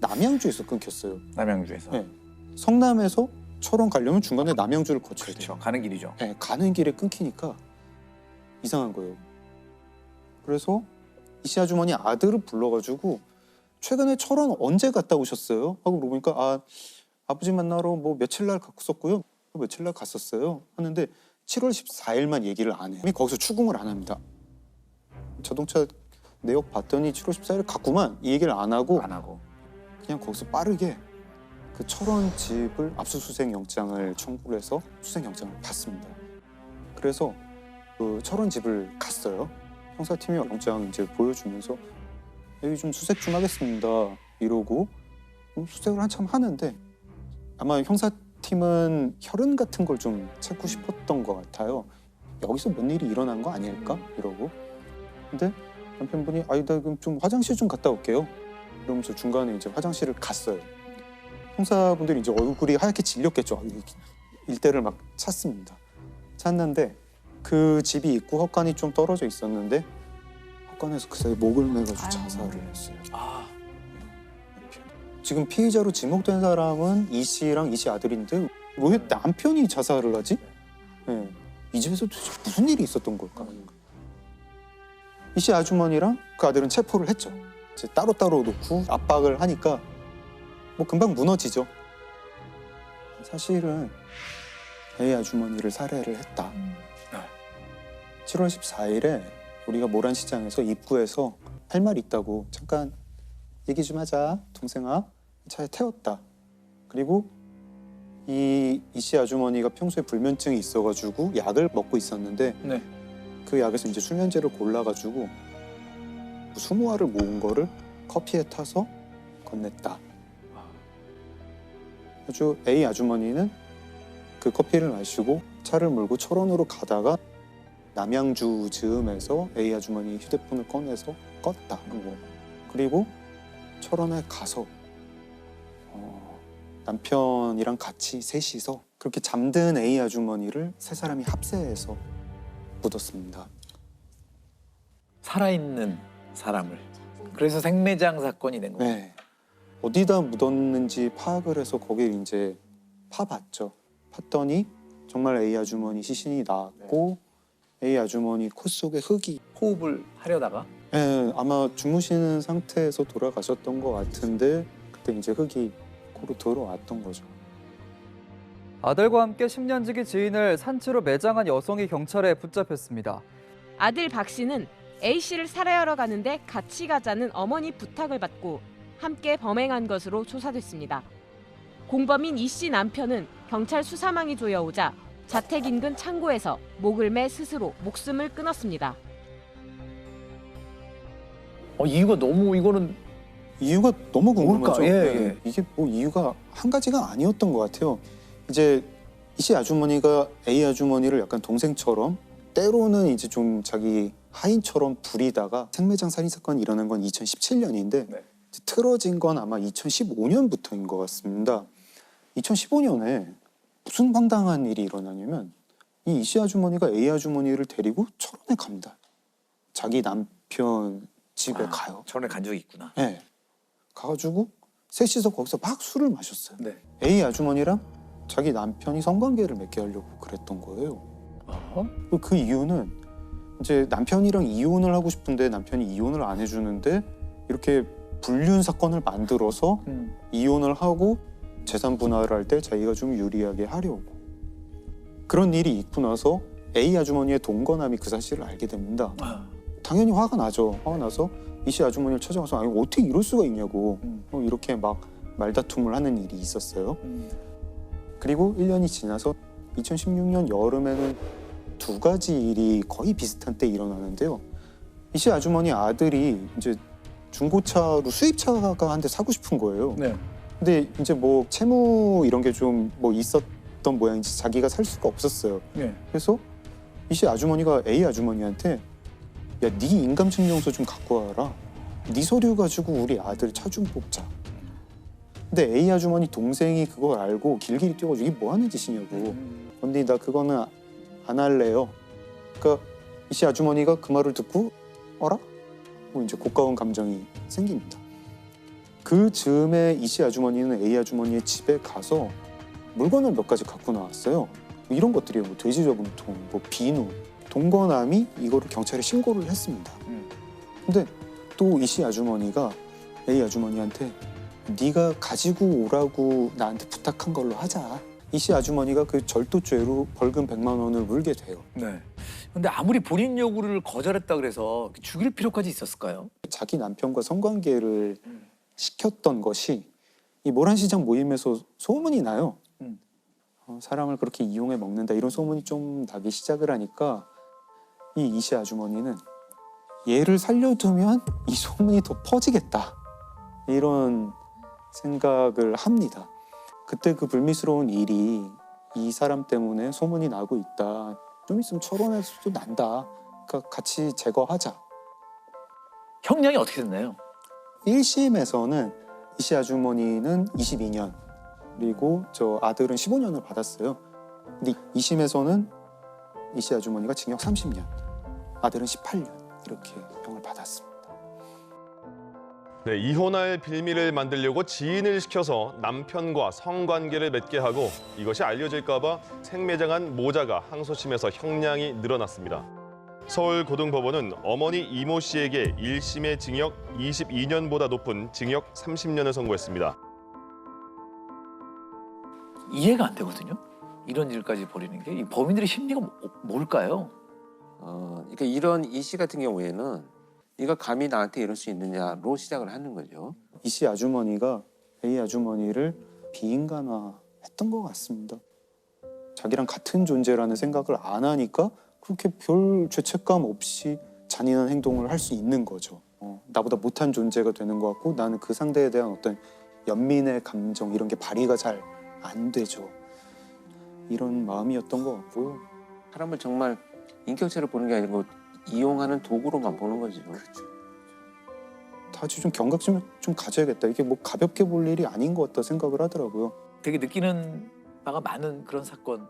남양주에서 끊겼어요. 남양주에서. 네. 성남에서 철원 가려면 중간에 남양주를 거쳐야 돼요. 가는 길이죠. 네, 가는 길에 끊기니까 이상한 거예요. 그래서 이 씨 아주머니 아들을 불러가지고 최근에 철원 언제 갔다 오셨어요? 하고 물어보니까 아버지 만나러 뭐 며칠 날 갔었고요. 며칠 날 갔었어요. 하는데 7월 14일만 얘기를 안 해요. 거기서 추궁을 안 합니다. 자동차 내역 봤더니 7월 14일 갔구만 이 얘기를 안 하고 그냥 거기서 빠르게 그 철원 집을 압수수색 영장을 청구를 해서 수색 영장을 받습니다. 그래서 그 철원 집을 갔어요. 형사팀이 영장 이제 보여주면서 여기 좀 수색 좀 하겠습니다 이러고 수색을 한참 하는데 아마 형사팀은 혈흔 같은 걸 좀 찾고 싶었던 것 같아요. 여기서 뭔 일이 일어난 거 아닐까 이러고 근데 남편분이 나 그럼 좀 화장실 좀 갔다 올게요 이러면서 중간에 이제 화장실을 갔어요. 형사분들이 이제 얼굴이 하얗게 질렸겠죠. 일대를 막 찾습니다. 찾는데 그 집이 있고 헛간이 좀 떨어져 있었는데 헛간에서 그 사이 목을 매가지고 자살을 했어요. 지금 피의자로 지목된 사람은 이 씨랑 이 씨 아들인데 왜 남편이 자살을 하지? 네. 이 집에서 도대체 무슨 일이 있었던 걸까? 이 씨 아주머니랑 그 아들은 체포를 했죠. 이제 따로따로 놓고 압박을 하니까 뭐 금방 무너지죠. 사실은 A 아주머니를 살해를 했다. 7월 14일에 우리가 모란시장에서 입구에서 할 말 있다고 잠깐 얘기 좀 하자 동생아 차에 태웠다. 그리고 이 씨 아주머니가 평소에 불면증이 있어가지고 약을 먹고 있었는데 그 약에서 이제 수면제를 골라가지고 20알을 모은 거를 커피에 타서 건넸다. 아주 A 아주머니는 그 커피를 마시고 차를 몰고 철원으로 가다가 남양주 즈음에서 A 아주머니 휴대폰을 꺼내서 껐다. 그리고 철원에 가서 남편이랑 같이 셋이서 그렇게 잠든 A 아주머니를 세 사람이 합세해서 묻었습니다. 살아있는 사람을. 그래서 생매장 사건이 된 거예요. 네. 어디다 묻었는지 파악을 해서 거길 이제 파봤죠. 팠더니 정말 A 아주머니 시신이 나왔고 A 아주머니 코 속에 흙이 호흡을 하려다가 네, 아마 주무시는 상태에서 돌아가셨던 것 같은데 그때 이제 흙이 코로 들어왔던 거죠. 아들과 함께 10년지기 지인을 산채로 매장한 여성이 경찰에 붙잡혔습니다. 아들 박 씨는 A 씨를 살해하러 가는데 같이 가자는 어머니 부탁을 받고 함께 범행한 것으로 조사됐습니다. 공범인 이 씨 남편은 경찰 수사망이 조여오자 자택 인근 창고에서 목을 매 스스로 목숨을 끊었습니다. 이유가 너무 궁금하죠. 뭘까? 예. 이게 뭐 이유가 한 가지가 아니었던 것 같아요. 이제 이씨 아주머니가 A 아주머니를 약간 동생처럼 때로는 이제 좀 자기 하인처럼 부리다가 생매장 살인 사건이 일어난 건 2017년인데 틀어진 건 아마 2015년부터인 것 같습니다. 2015년에 무슨 황당한 일이 일어나냐면 이 이씨 아주머니가 A 아주머니를 데리고 철원에 갑니다. 자기 남편 집에 가요. 철원에 간 적이 있구나. 네. 가가지고 셋이서 거기서 막 술을 마셨어요. 네. A 아주머니랑 자기 남편이 성관계를 맺게 하려고 그랬던 거예요. 그리고 그 이유는 이제 남편이랑 이혼을 하고 싶은데 남편이 이혼을 안 해주는데 이렇게 불륜 사건을 만들어서 이혼을 하고 재산 분할을 할 때 자기가 좀 유리하게 하려고. 그런 일이 있고 나서 A 아주머니의 동거남이 그 사실을 알게 됩니다. 당연히 화가 나죠. 화가 나서 이씨 아주머니를 찾아가서 아니 어떻게 이럴 수가 있냐고 이렇게 막 말다툼을 하는 일이 있었어요. 그리고 1년이 지나서 2016년 여름에는 두 가지 일이 거의 비슷한 때 일어나는데요. 이씨 아주머니 아들이 이제 중고차로 수입차가 한 대 사고 싶은 거예요. 근데 이제 뭐 채무 이런 게 좀 뭐 있었던 모양인지 자기가 살 수가 없었어요. 그래서 이씨 아주머니가 A 아주머니한테 야, 네 인감증명서 좀 갖고 와라. 네 서류 가지고 우리 아들 차 좀 뽑자. 근데 A 아주머니 동생이 그걸 알고 길길이 뛰어가지고 이게 뭐 하는 짓이냐고. 언니 나 그거는 안 할래요. 그러니까 이씨 아주머니가 그 말을 듣고 어라? 뭐 이제 고가운 감정이 생깁니다. 그 즈음에 이씨 아주머니는 A 아주머니의 집에 가서 물건을 몇 가지 갖고 나왔어요. 이런 것들이요. 뭐 돼지 저금통, 뭐 비누. 동거남이 이거를 경찰에 신고를 했습니다. 근데 또 이씨 아주머니가 A 아주머니한테 네가 가지고 오라고 나한테 부탁한 걸로 하자. 이씨 아주머니가 그 절도죄로 벌금 100만 원을 물게 돼요. 네. 근데 아무리 본인 요구를 거절했다 그래서 죽일 필요까지 있었을까요? 자기 남편과 성관계를 시켰던 것이 이 모란시장 모임에서 소문이 나요. 사람을 그렇게 이용해 먹는다 이런 소문이 좀 나기 시작을 하니까 이 이씨 아주머니는 얘를 살려두면 이 소문이 더 퍼지겠다 이런 생각을 합니다. 그때 그 불미스러운 일이 이 사람 때문에 소문이 나고 있다. 좀 있으면 철원에서도 난다. 그러니까 같이 제거하자. 형량이 어떻게 됐나요? 1심에서는 이씨 아주머니는 22년 그리고 저 아들은 15년을 받았어요. 근데 2심에서는 이씨 아주머니가 징역 30년, 아들은 18년 이렇게 형을 받았습니다. 네, 이혼할 빌미를 만들려고 지인을 시켜서 남편과 성관계를 맺게 하고 이것이 알려질까 봐 생매장한 모자가 항소심에서 형량이 늘어났습니다. 서울고등법원은 어머니 이모 씨에게 1심의 징역 22년보다 높은 징역 30년을 선고했습니다. 이해가 안 되거든요. 이런 일까지 벌이는 게 이 범인들의 심리가 뭘까요? 그러니까 이런 이 씨 같은 경우에는 네가 감히 나한테 이럴 수 있느냐로 시작을 하는 거죠. 이씨 아주머니가 A 아주머니를 비인간화했던 것 같습니다. 자기랑 같은 존재라는 생각을 안 하니까 그렇게 별 죄책감 없이 잔인한 행동을 할 수 있는 거죠. 나보다 못한 존재가 되는 것 같고 나는 그 상대에 대한 어떤 연민의 감정 이런 게 발휘가 잘 안 되죠. 이런 마음이었던 것 같고요. 사람을 정말 인격체를 보는 게 아니고 이용하는 도구로만 보는 거죠. 그렇죠. 다시 좀 경각심을 좀 가져야겠다. 이게 뭐 가볍게 볼 일이 아닌 것 같다 생각을 하더라고요. 되게 느끼는 바가 많은 그런 사건